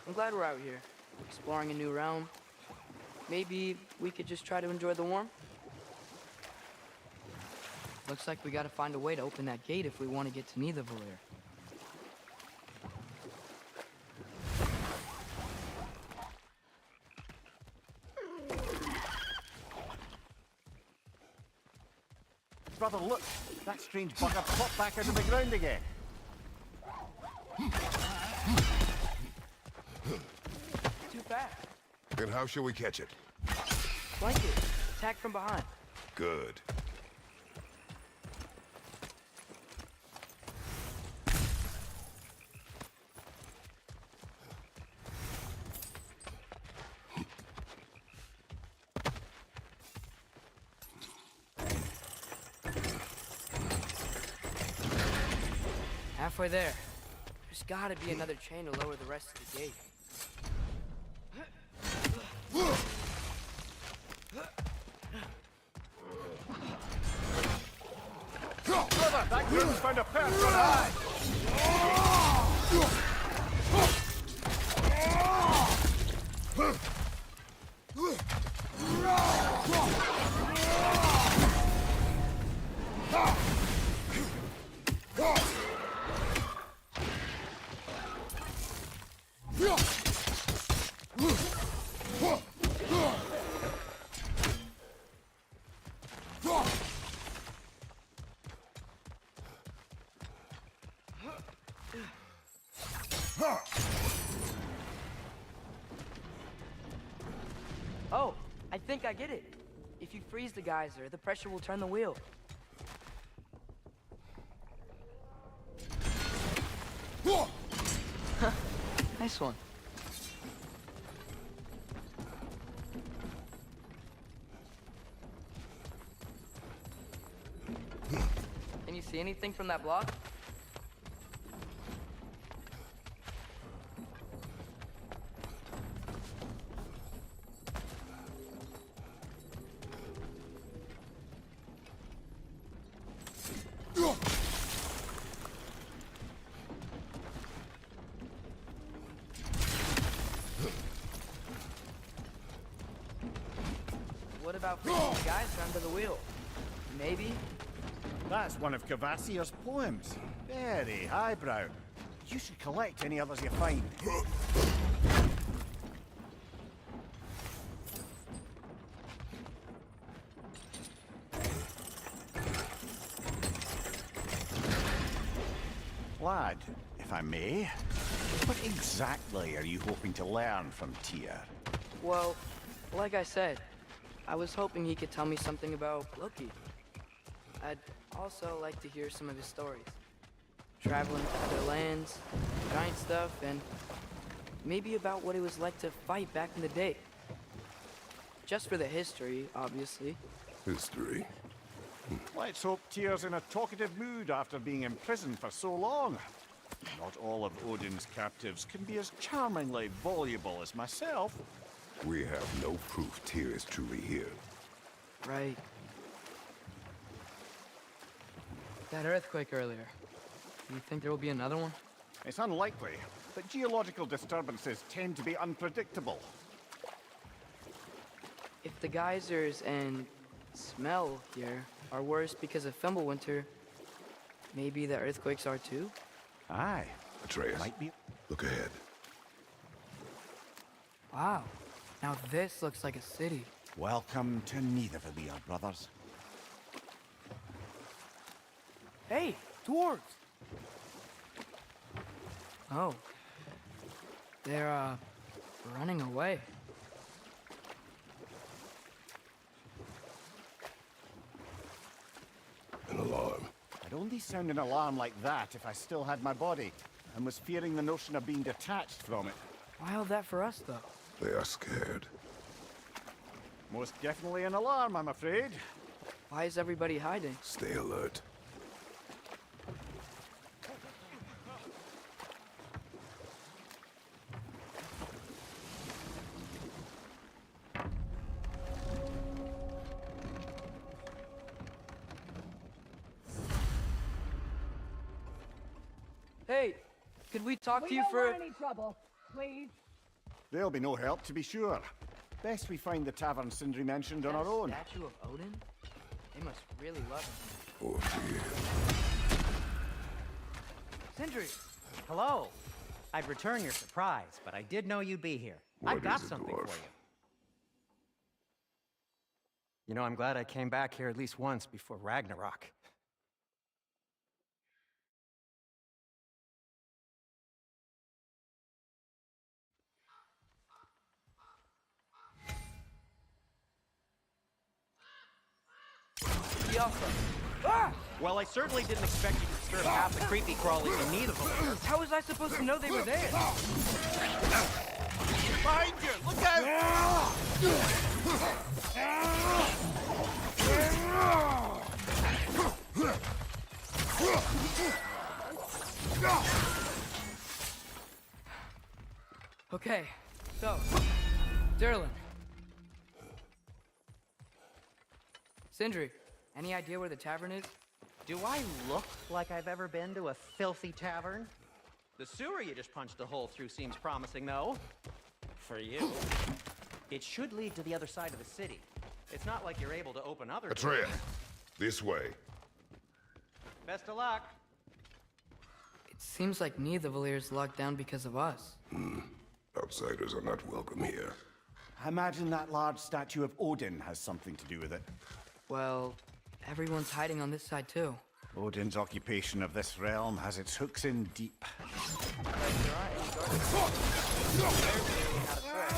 I'm glad we're out here, exploring a new realm. Maybe we could just try to enjoy the warmth? Looks like we gotta find a way to open that gate if we want to get to Nidavellir. Brother, look! That strange bugger popped back out of the ground again. Too fast. Then how shall we catch it? Flank it. Attack from behind. Good. Halfway there. There's gotta be another chain to lower the rest of the gate. Brother, that groom's found a perch on high! I think I get it. If you freeze the geyser, the pressure will turn the wheel. Nice one. Can you see anything from that block? What about freezing the geyser under the wheel? Maybe? That's one of Cavassier's poems. Very highbrow. You should collect any others you find. Lad, if I may, what exactly are you hoping to learn from Tyr? Well, like I said, I was hoping he could tell me something about Loki. I'd also like to hear some of his stories. Traveling to other lands, giant stuff, and maybe about what it was like to fight back in the day. Just for the history, obviously. History. Let's hope Tyr's in a talkative mood after being imprisoned for so long. Not all of Odin's captives can be as charmingly voluble as myself. We have no proof Tyr is truly here. Right. That earthquake earlier. Do you think there will be another one? It's unlikely, but geological disturbances tend to be unpredictable. If the geysers and smell here are worse because of Fimbulwinter, maybe the earthquakes are too? Aye. Atreus, Might be. look ahead. Wow. Now this looks like a city. Welcome to Nidavellir, brothers. Hey, dwarves! Oh. They're, running away. An alarm. I'd only sound an alarm like that if I still had my body, and was fearing the notion of being detached from it. Why all that for us, though? They are scared. Most definitely an alarm, I'm afraid. Why is everybody hiding? Stay alert. Hey, could we talk to you don't for... want any trouble, please. There'll be no help, to be sure. Best we find the tavern Sindri mentioned on our own. Statue of Odin? They must really love him. Or fear. Sindri! Hello. I'd return your surprise, but I did know you'd be here. I've What got is it, something dwarf? for you. You know, I'm glad I came back here at least once before Ragnarok. Ah! Well, I certainly didn't expect you to disturb half the creepy crawlies in need of them. How was I supposed to know they were there? Behind you! Look out! Okay, so, Durlin. Sindri, any idea where the tavern is? Do I look like I've ever been to a filthy tavern? The sewer you just punched a hole through seems promising, though. For you. It should lead to the other side of the city. It's not like you're able to open other Atreus, doors. this way. Best of luck. It seems like Nidavellir locked down because of us. Outsiders are not welcome here. I imagine that large statue of Odin has something to do with it. Well, everyone's hiding on this side too. Odin's occupation of this realm has its hooks in deep. But there aren't any guards. They're clearly not a threat.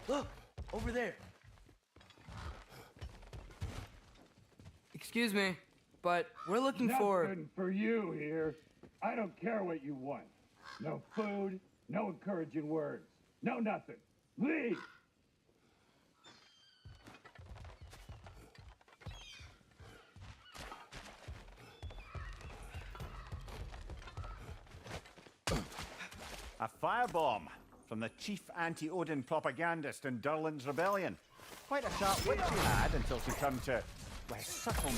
Look, over there. Excuse me, but we're looking for... Nothing for you here. I don't care what you want. No food, no encouraging words, no nothing. Leave! A firebomb from the chief anti-Odin propagandist in Durlin's rebellion. Quite a sharp wit she had until she turned to, well, subtle.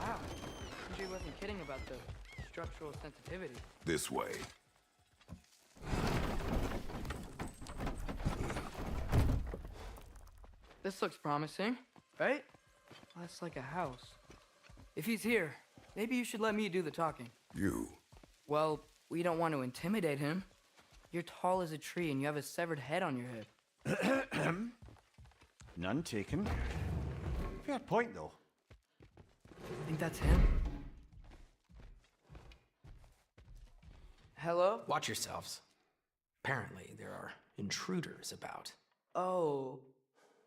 Wow, TJ wasn't kidding about the structural sensitivity. This way. This looks promising, right? Well, that's like a house. If he's here, maybe you should let me do the talking. You. Well, we don't want to intimidate him. You're tall as a tree and you have a severed head on your head. None taken. Fair point, though. Think that's him? Hello? Watch yourselves. Apparently, there are intruders about. Oh,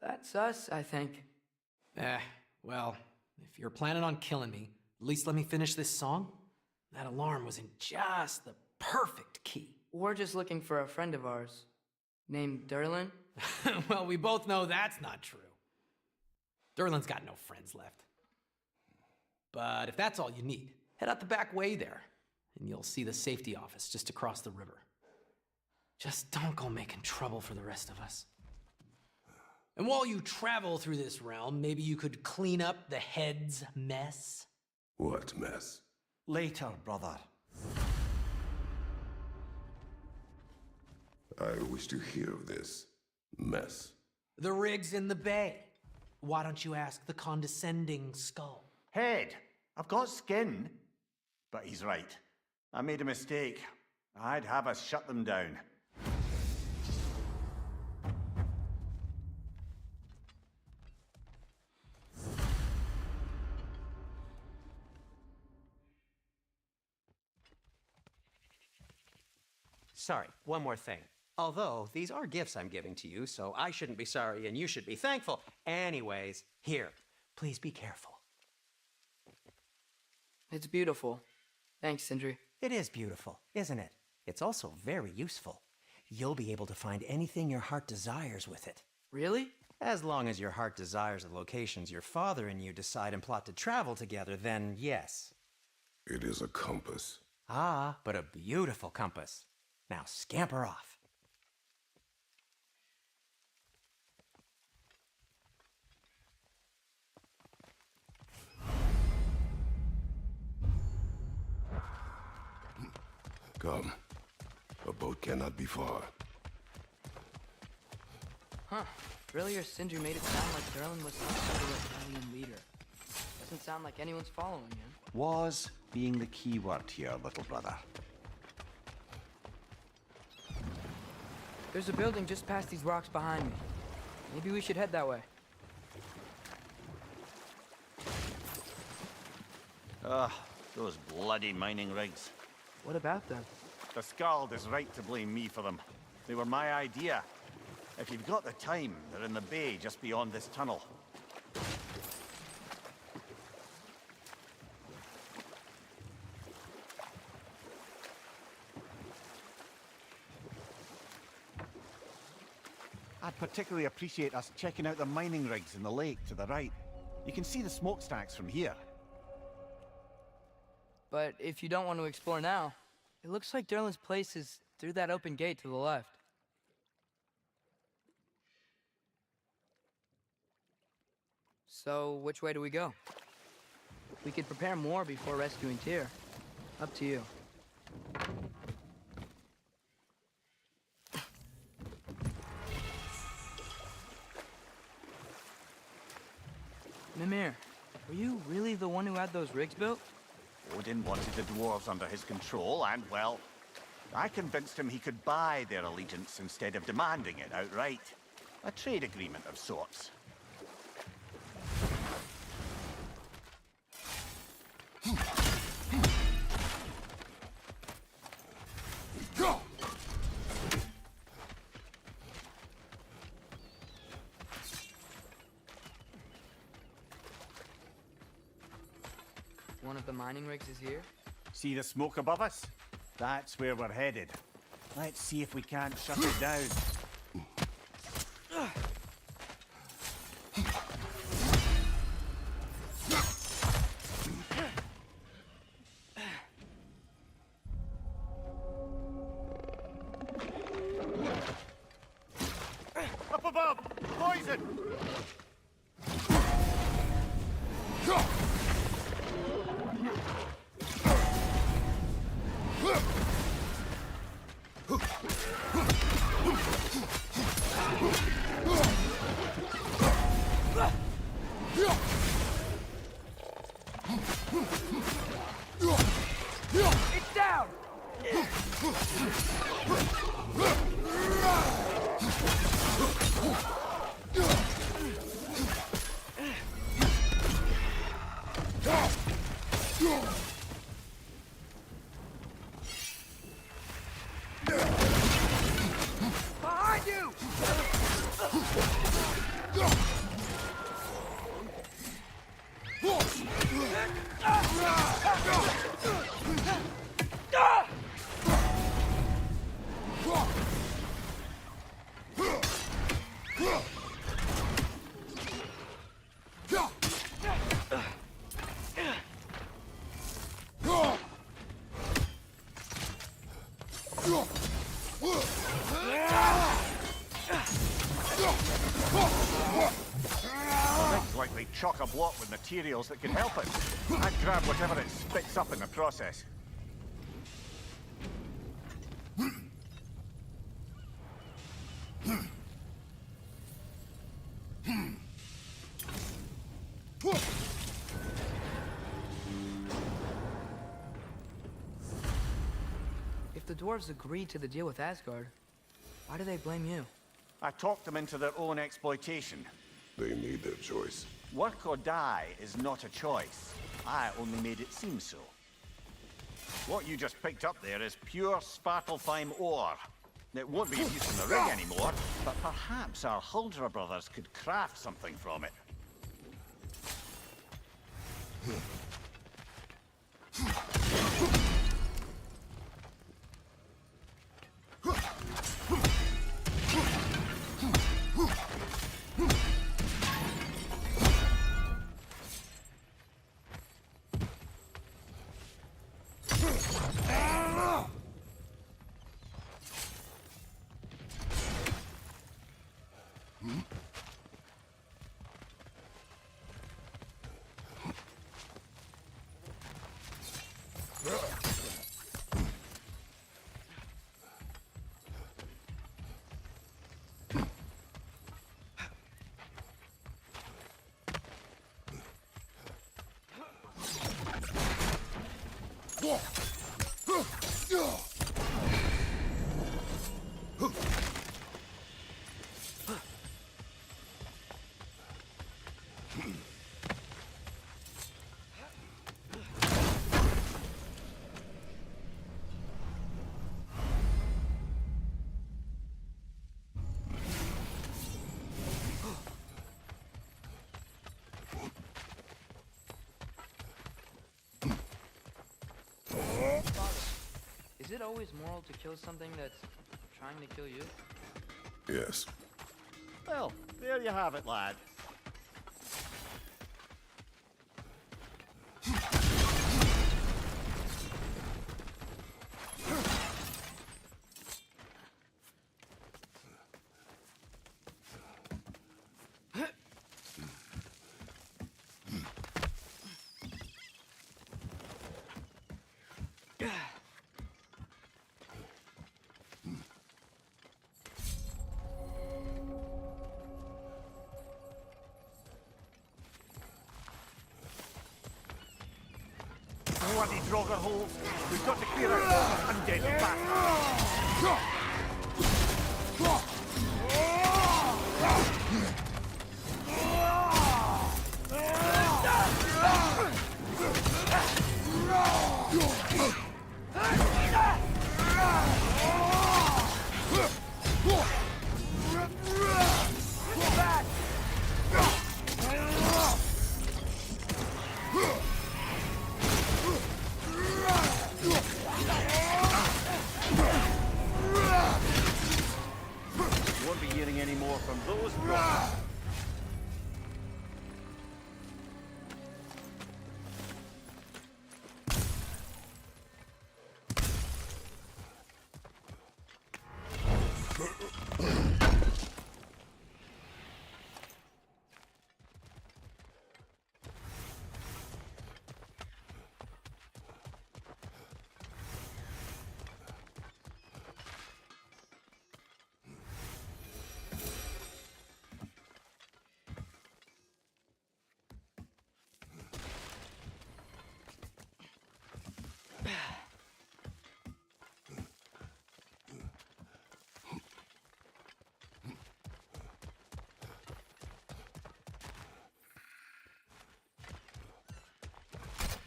that's us, I think. Well, if you're planning on killing me, at least let me finish this song. That alarm was in just the perfect key. We're just looking for a friend of ours named Durlin. Well, we both know that's not true. Durlin's got no friends left. But if that's all you need, head out the back way there, and you'll see the safety office just across the river. Just don't go making trouble for the rest of us. And while you travel through this realm, maybe you could clean up the head's mess? What mess? Later, brother. I wish to hear of this mess. The rig's in the bay. Why don't you ask the condescending skull? Head, I've got skin. But he's right. I made a mistake. I'd have us shut them down. Sorry, one more thing. Although, these are gifts I'm giving to you, so I shouldn't be sorry and you should be thankful. Anyways, here, please be careful. It's beautiful. Thanks, Sindri. It is beautiful, isn't it? It's also very useful. You'll be able to find anything your heart desires with it. Really? As long as your heart desires the locations your father and you decide and plot to travel together, then yes. It is a compass. Ah, but a beautiful compass. Now scamper off. Come. A boat cannot be far. Huh. Earlier, Sindri made it sound like Durlin was some sort of rebellion leader. Doesn't sound like anyone's following him. Was being the key word here, little brother. There's a building just past these rocks behind me. Maybe we should head that way. Ugh, those bloody mining rigs. What about them? The Skald is right to blame me for them. They were my idea. If you've got the time, they're in the bay just beyond this tunnel. I'd particularly appreciate us checking out the mining rigs in the lake to the right. You can see the smokestacks from here. But if you don't want to explore now, it looks like Durlin's place is through that open gate to the left. So, which way do we go? We could prepare more before rescuing Tyr. Up to you. Mimir, were you really the one who had those rigs built? Odin wanted the dwarves under his control, and, well, I convinced him he could buy their allegiance instead of demanding it outright. A trade agreement of sorts. One of the mining rigs is here? See the smoke above us? That's where we're headed. Let's see if we can't shut it down. Up above! Poison! It's down! Behind you! Things like they chock-a-block with materials that could help us. I'd grab whatever it spits up in the process. If the dwarves agreed to the deal with Asgard, why do they blame you? I talked them into their own exploitation. They made their choice. Work or die is not a choice. I only made it seem so. What you just picked up there is pure Svartalfheim ore. It won't be of use in the rig anymore, but perhaps our Huldra brothers could craft something from it. Is it always moral to kill something that's trying to kill you? Yes. Well, there you have it, lad. Bloody Draugr holes! We've got to clear out those undead bastards! Won't be hearing any more from those Draugr.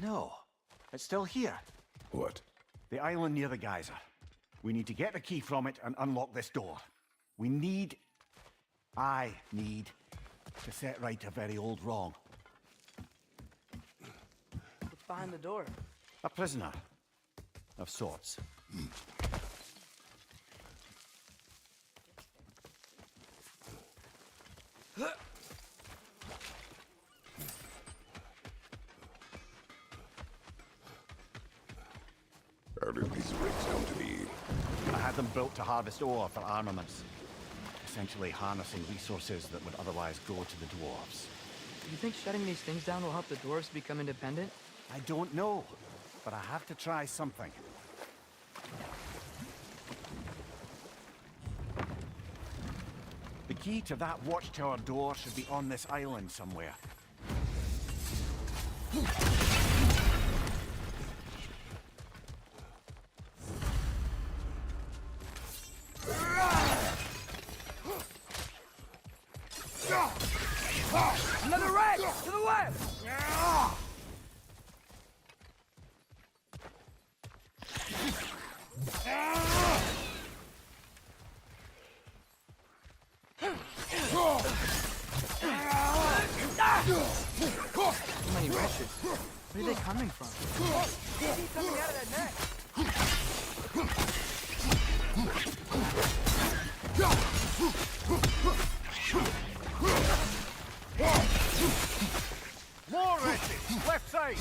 No, it's still here. What? The island near the geyser. We need to get the key from it and unlock this door. I need to set right a very old wrong. What's behind the door? A prisoner of sorts. How did these rigs come to be? I had them built to harvest ore for armaments. Essentially harnessing resources that would otherwise go to the dwarves. Do you think shutting these things down will help the dwarves become independent? I don't know, but I have to try something. The key to that watchtower door should be on this island somewhere. Another rag! To the left! So many wretches. Where are they coming from? Keep coming out of that net. More wretches! Left side!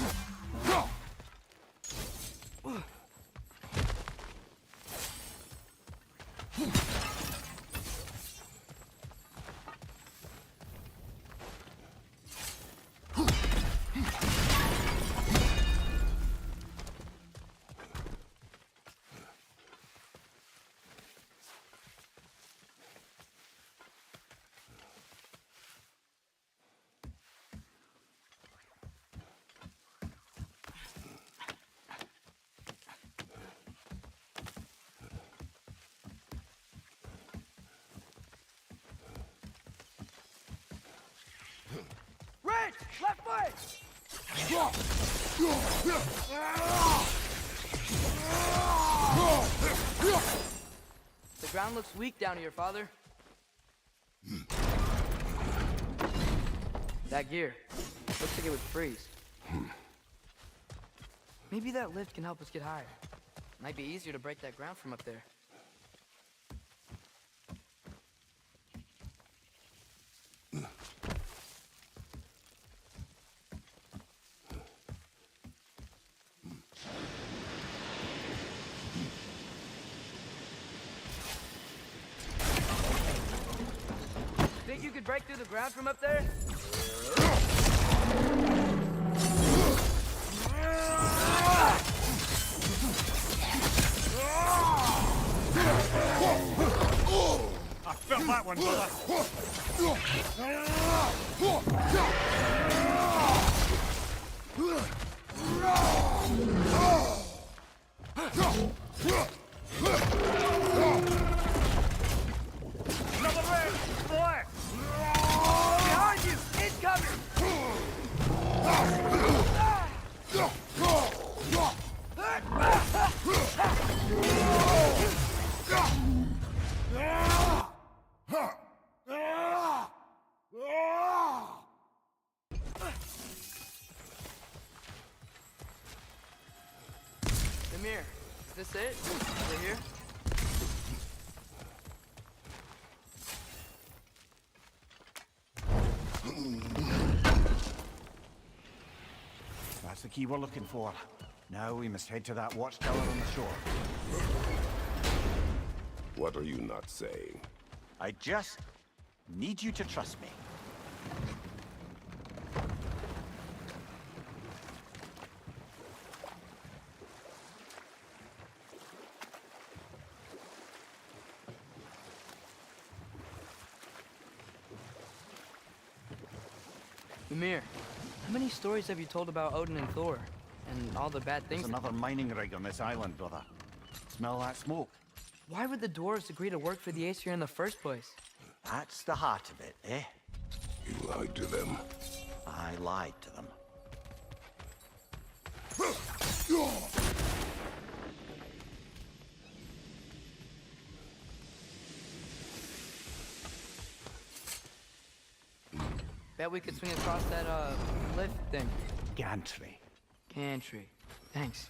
Rich! Left foot! The ground looks weak down here, Father. That gear. Looks like it would freeze. Maybe that lift can help us get higher. Might be easier to break that ground from up there. Think you could break through the ground from up there? I felt that one, brother. Another red! Black! Behind you! Incoming! Amir, is this it? We're here? That's the key we're looking for. Now we must head to that watchtower on the shore. What are you not saying? I just need you to trust me. Amir, how many stories have you told about Odin and Thor? And all the bad things? There's another mining rig on this island, brother. Smell that smoke? Why would the dwarves agree to work for the Aesir in the first place? That's the heart of it, eh? You lied to them. I lied to them. Bet we could swing across that, lift thing. Gantry. Gantry. Thanks.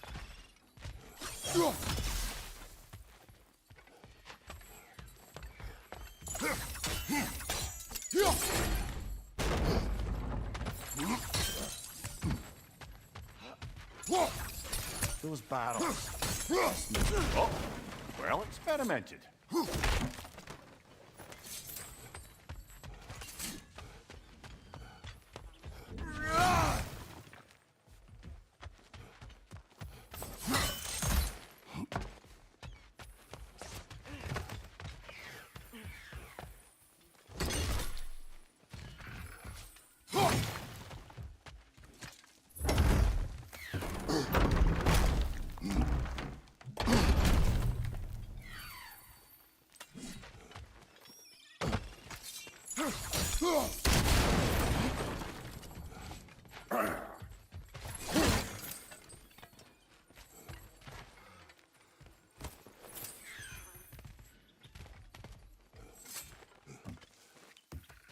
Those barrels. Oh, well experimented.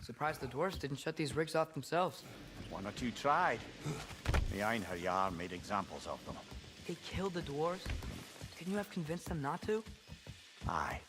Surprised the dwarves didn't shut these rigs off themselves. One or two tried. The Einherjar made examples of them. They killed the dwarves? Couldn't you have convinced them not to? Aye.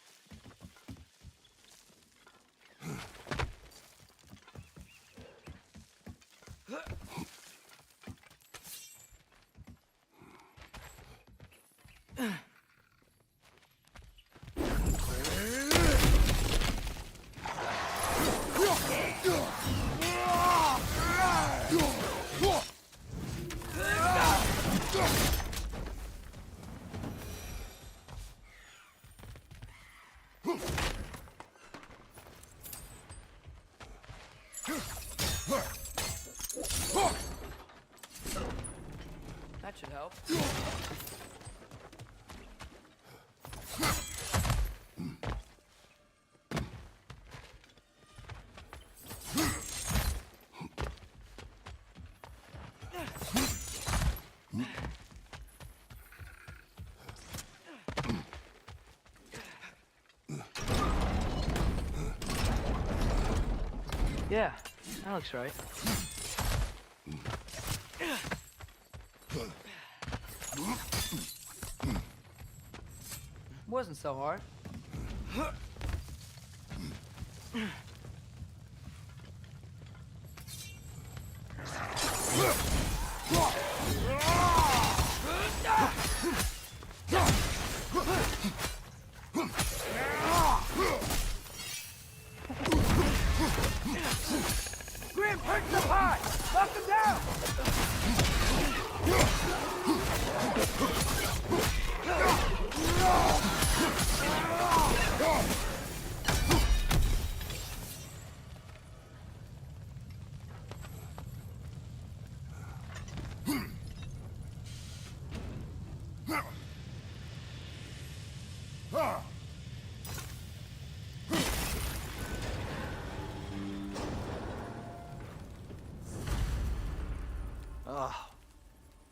That should help. Yeah, that looks right. Wasn't so hard. Grim, perch the pot! Knock them down!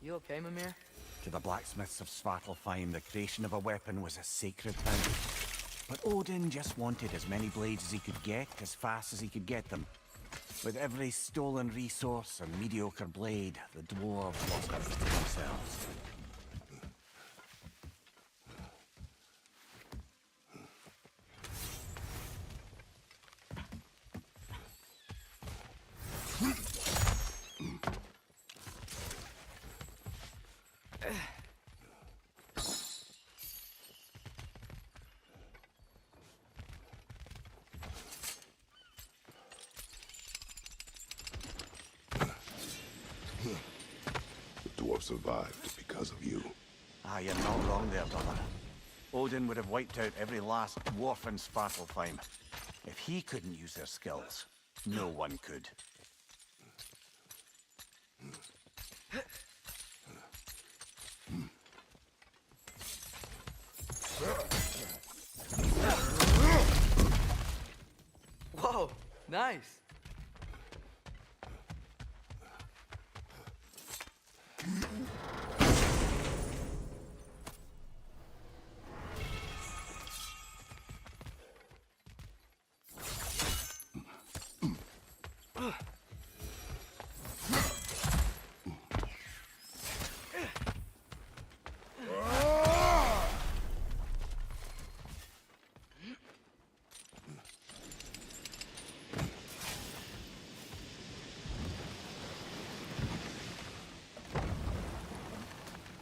You okay, Mimir? To the blacksmiths of Svartalfheim, the creation of a weapon was a sacred thing. But Odin just wanted as many blades as he could get, as fast as he could get them. With every stolen resource and mediocre blade, the dwarves lost everything themselves. The dwarf survived because of you. Ah, you're not wrong there, brother. Odin would have wiped out every last dwarf in Svartalfheim. If he couldn't use their skills, no one could. Whoa, nice.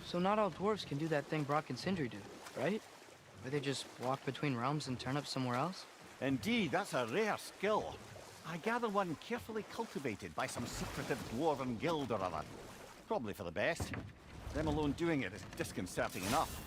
So not all dwarves can do that thing Brock and Sindri do, right? Where they just walk between realms and turn up somewhere else? Indeed, that's a rare skill. I gather one carefully cultivated by some secretive dwarven guild or other. Probably for the best. Them alone doing it is disconcerting enough.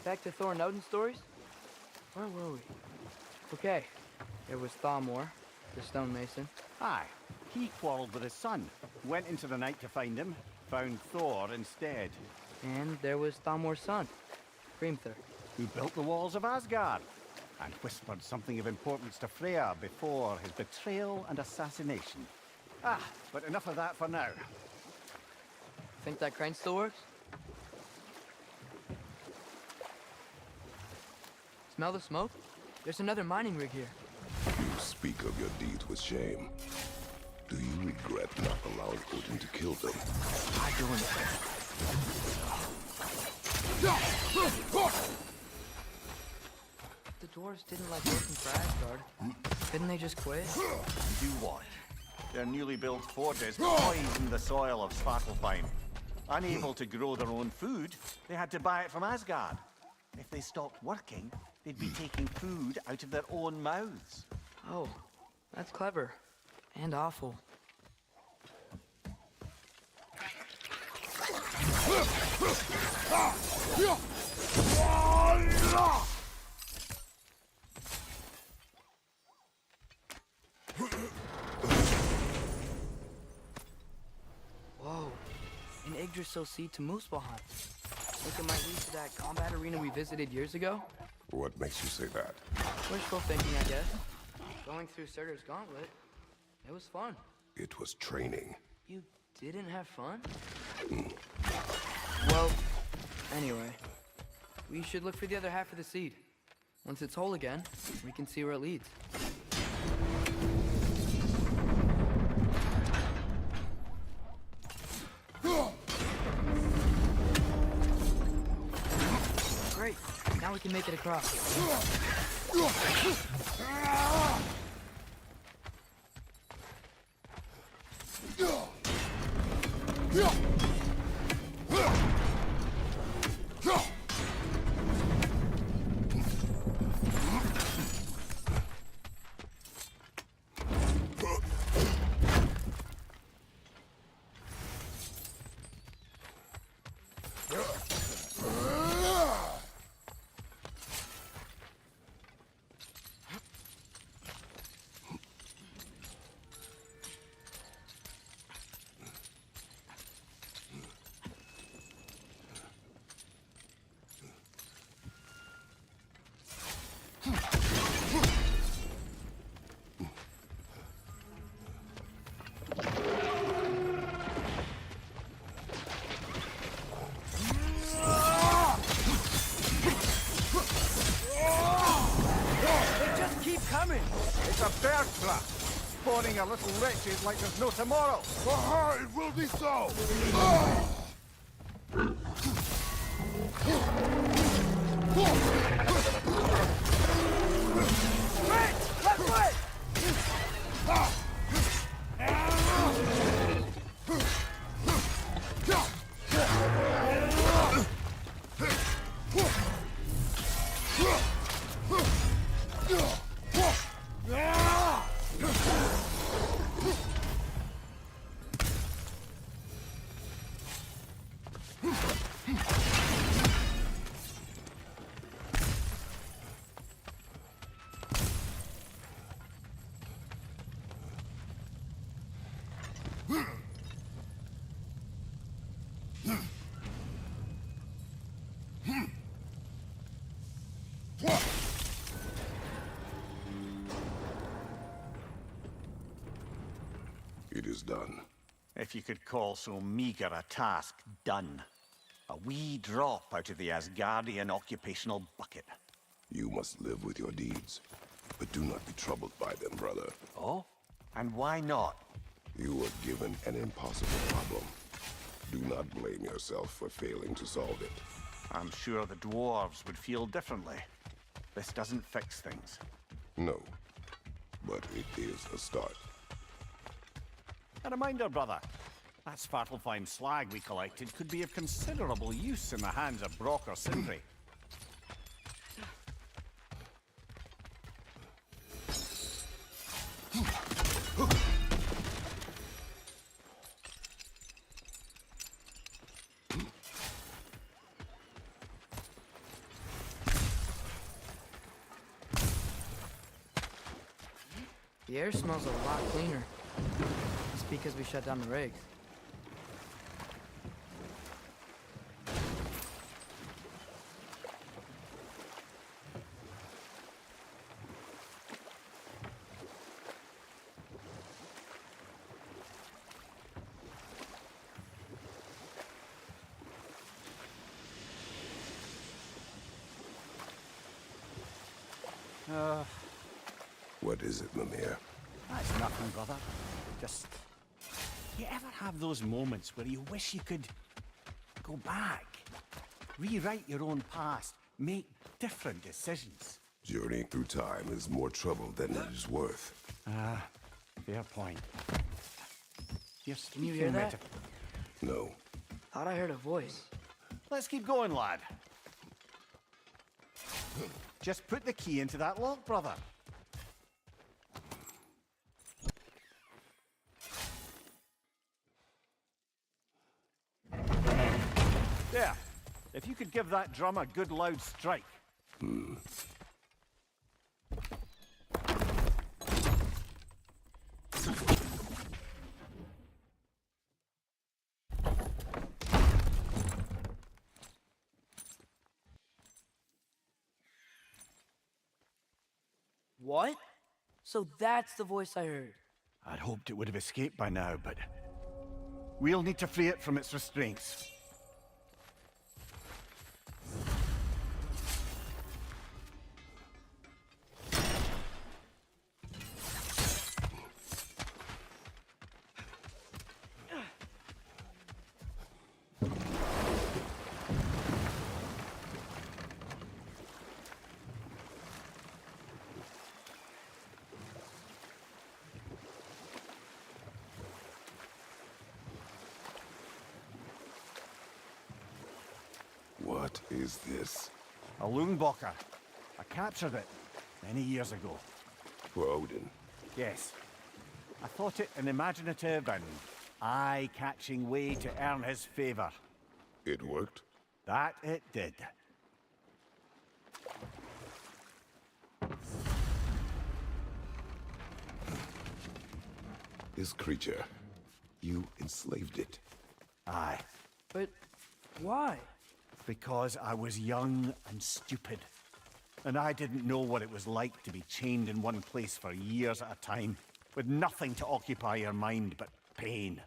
Back to Thor and Odin stories? Where were we? Okay, there was Thamor, the stonemason. Aye, he quarreled with his son, went into the night to find him, found Thor instead. And there was Thamor's son, Hrimthur. Who built the walls of Asgard, and whispered something of importance to Freya before his betrayal and assassination. Ah, but enough of that for now. Think that crane still works? Smell the smoke? There's another mining rig here. You speak of your deeds with shame. Do you regret not allowing Odin to kill them? I don't. The dwarves didn't like working for Asgard. Didn't they just quit? Do what? Their newly built forges poisoned the soil of Svartalfheim. Unable to grow their own food, they had to buy it from Asgard. If they stopped working, they'd be taking food out of their own mouths. Oh, that's clever. And awful. Whoa, an Yggdrasil seed to Muspelheim. Think it might lead to that combat arena we visited years ago? What makes you say that? Wishful thinking, I guess. Going through Surtur's gauntlet, it was fun. It was training. You didn't have fun? Well, anyway, we should look for the other half of the seed. Once it's whole again, we can see where it leads. Great, now we can make it across. It's a bird trap, spawning a little wretches like there's no tomorrow. For her, it will be so! It is done. If you could call so meager a task done. A wee drop out of the Asgardian occupational bucket. You must live with your deeds, but do not be troubled by them, brother. Oh? And why not? You were given an impossible problem. Do not blame yourself for failing to solve it. I'm sure the dwarves would feel differently. This doesn't fix things. No, but it is a start. A reminder, brother. That Svartalfheim slag we collected could be of considerable use in the hands of Brock or Sindri. The air smells a lot cleaner. It's because we shut down the rigs. What is it, Mimir? That's nothing, brother. Just... You ever have those moments where you wish you could go back, rewrite your own past, make different decisions? Journeying through time is more trouble than it is worth. Fair point. You're Can you hear speaking that? No. Thought I heard a voice. Let's keep going, lad. Just put the key into that lock, brother. There. If you could give that drum a good loud strike. What? So that's the voice I heard. I'd hoped it would have escaped by now, but we'll need to free it from its restraints. What is this? A Loonbocker. I captured it many years ago. For Odin. Yes. I thought it an imaginative and eye-catching way to earn his favor. It worked? That it did. This creature, you enslaved it. Aye. But why? Because I was young and stupid. And I didn't know what it was like to be chained in one place for years at a time, with nothing to occupy your mind but pain.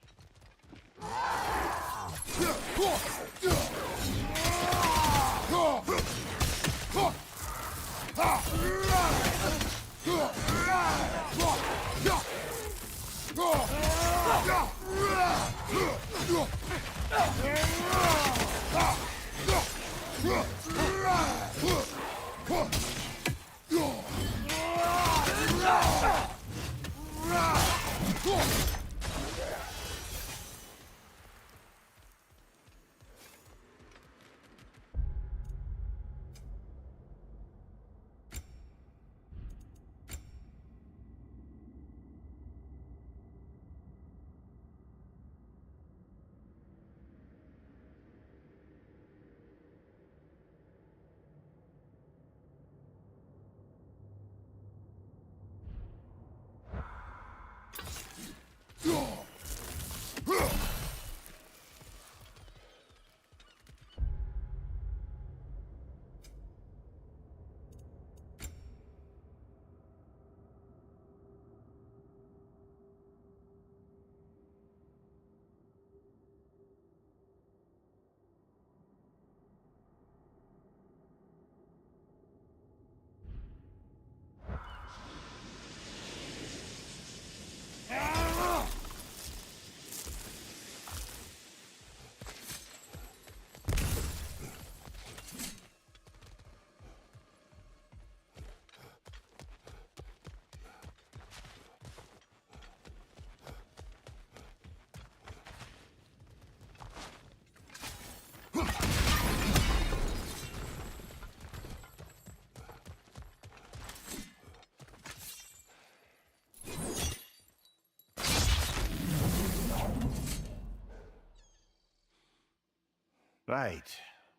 Right.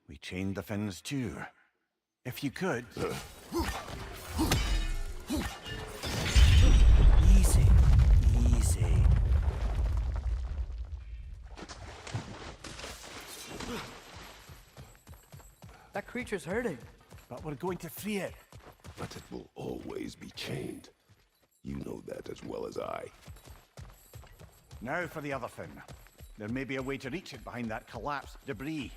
We chained the fins too. If you could... That creature's hurting. But we're going to free it. But it will always be chained. You know that as well as I. Now for the other fin. There may be a way to reach it behind that collapsed debris.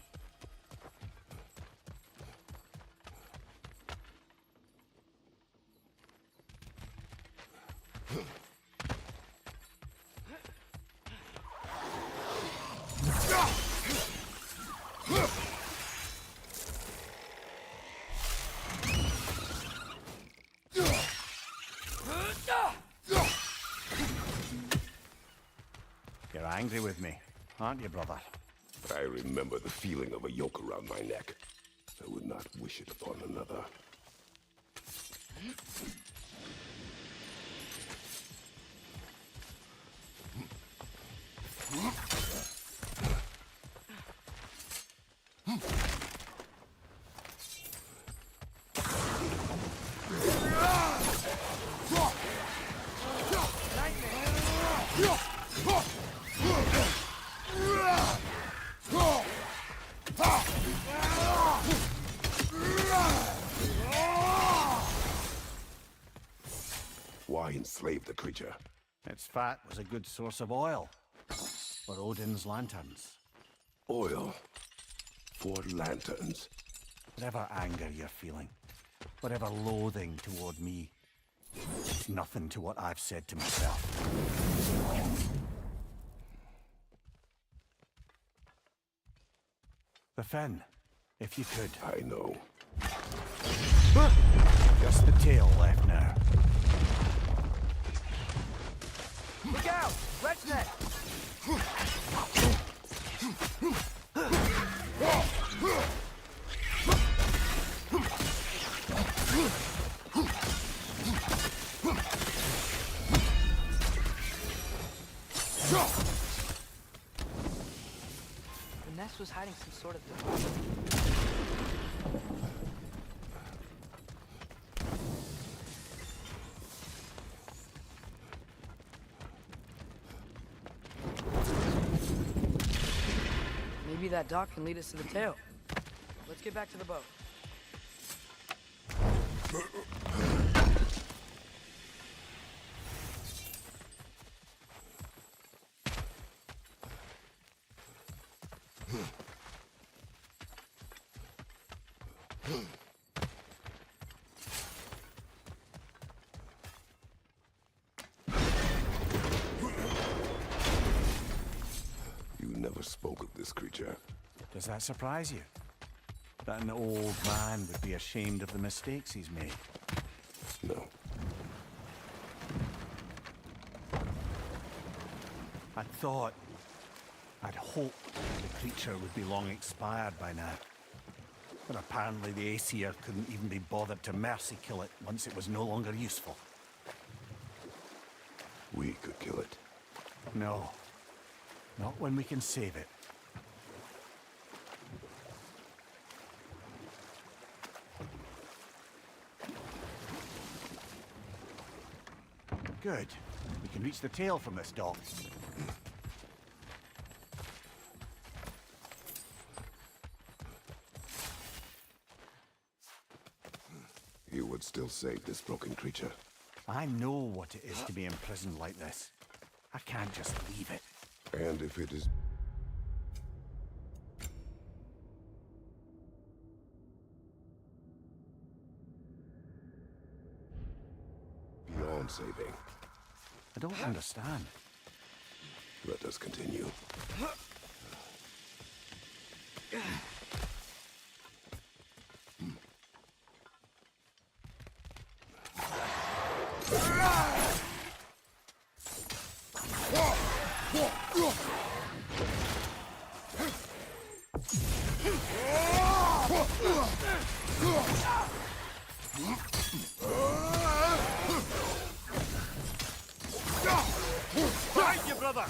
You're angry with me, aren't you, brother? I remember the feeling of a yoke around my neck. I would not wish it upon another. Why enslave the creature? Its fat was a good source of oil for Odin's lanterns. Oil for lanterns. Whatever anger you're feeling, whatever loathing toward me, it's nothing to what I've said to myself. The fin, if you could. I know. Just the tail left now. Look out! Wretch net! The nest was hiding some sort of deposit. Maybe that dock can lead us to the tail. Let's get back to the boat. You never spoke of this creature. Does that surprise you? That an old man would be ashamed of the mistakes he's made? No. I'd hoped the creature would be long expired by now. But apparently the Aesir couldn't even be bothered to mercy kill it once it was no longer useful. We could kill it. No. Not when we can save it. Good. We can reach the tail from this dock. You would still save this broken creature. I know what it is to be imprisoned like this. I can't just leave it. And if it is... beyond saving, I don't understand. let us continue. Thank you, brother!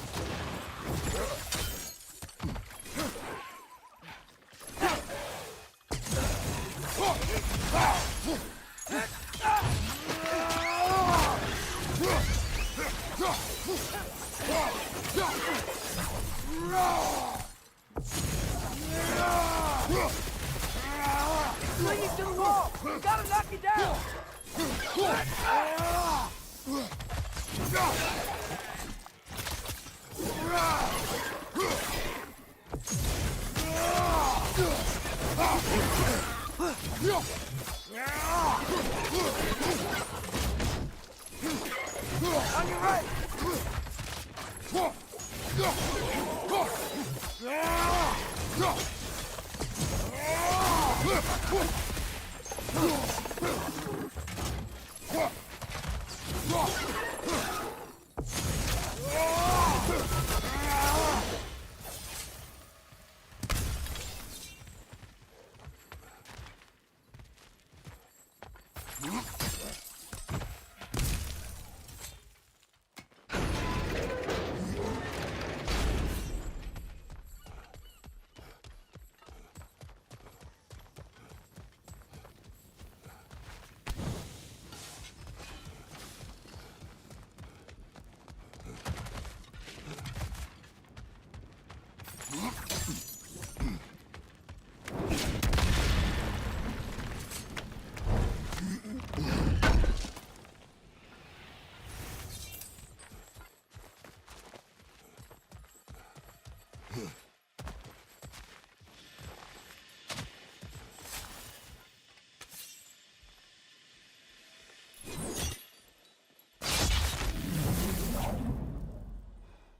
to the wall! We gotta knock it down! On your right!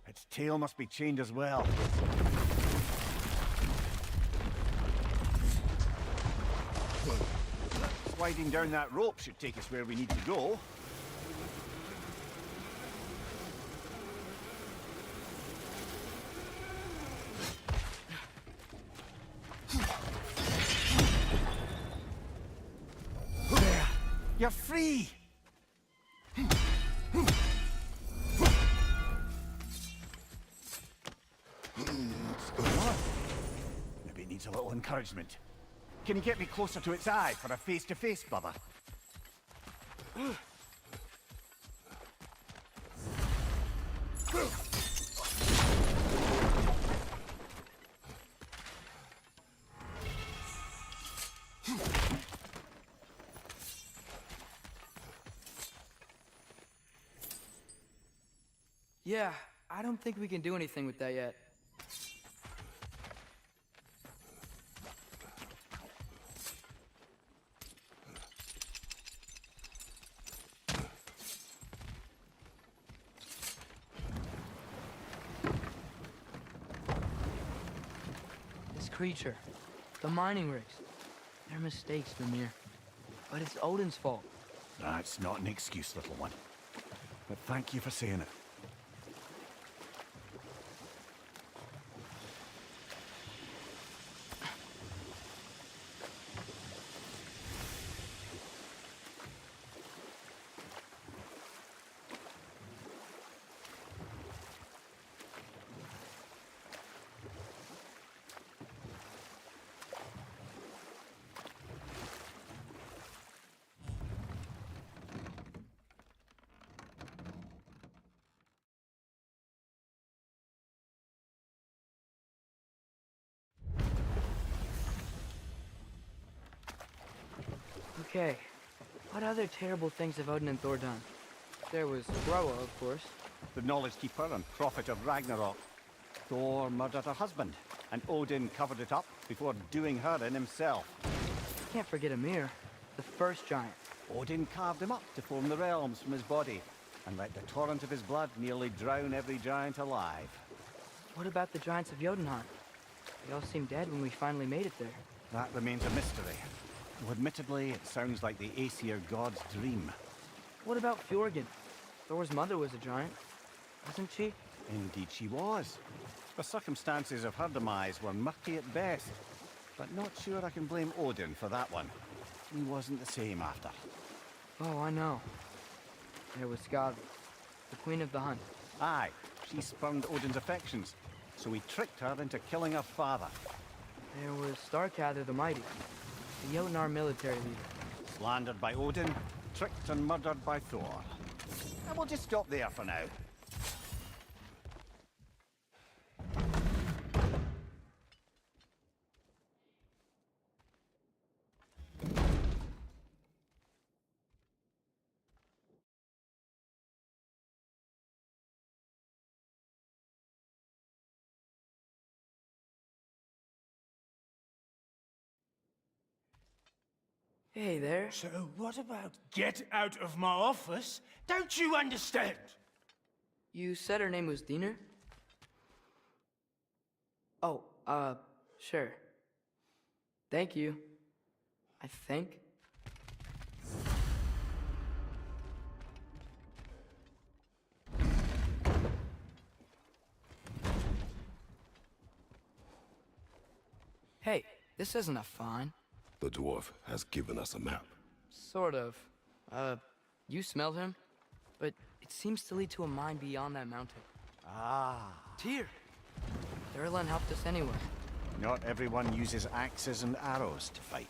Its tail must be chained as well. Sliding down that rope should take us where we need to go. There! You're free! Maybe it needs a little encouragement. Can you get me closer to its eye for a face-to-face, brother? Yeah, I don't think we can do anything with that yet. This creature, the mining rigs, they're mistakes, Mimir. But it's Odin's fault. That's not an excuse, little one. But thank you for saying it. Okay, what other terrible things have Odin and Thor done? There was Groa, of course. The Knowledge Keeper and prophet of Ragnarok. Thor murdered her husband, and Odin covered it up before doing her in himself. Can't forget Ymir, the first giant. Odin carved him up to form the realms from his body, and let the torrent of his blood nearly drown every giant alive. What about the giants of Jotunheim? They all seemed dead when we finally made it there. That remains a mystery. Though admittedly, it sounds like the Aesir god's dream. What about Fjorgyn? Thor's mother was a giant, wasn't she? Indeed she was. The circumstances of her demise were murky at best, but not sure I can blame Odin for that one. He wasn't the same after. Oh, I know. There was Skadi, the queen of the hunt. Aye, she spurned Odin's affections, so he tricked her into killing her father. There was Starkather the Mighty, the Jotnar military leader. Slandered by Odin, tricked and murdered by Thor. And we'll just stop there for now. Hey there. So what about get out of my office? Don't you understand? You said her name was Diener? Oh, sure. Thank you. I think. Hey, this isn't a fine. The dwarf has given us a map. Sort of. You smell him? But it seems to lead to a mine beyond that mountain. Ah. Tyr! Durlan helped us anyway. Not everyone uses axes and arrows to fight.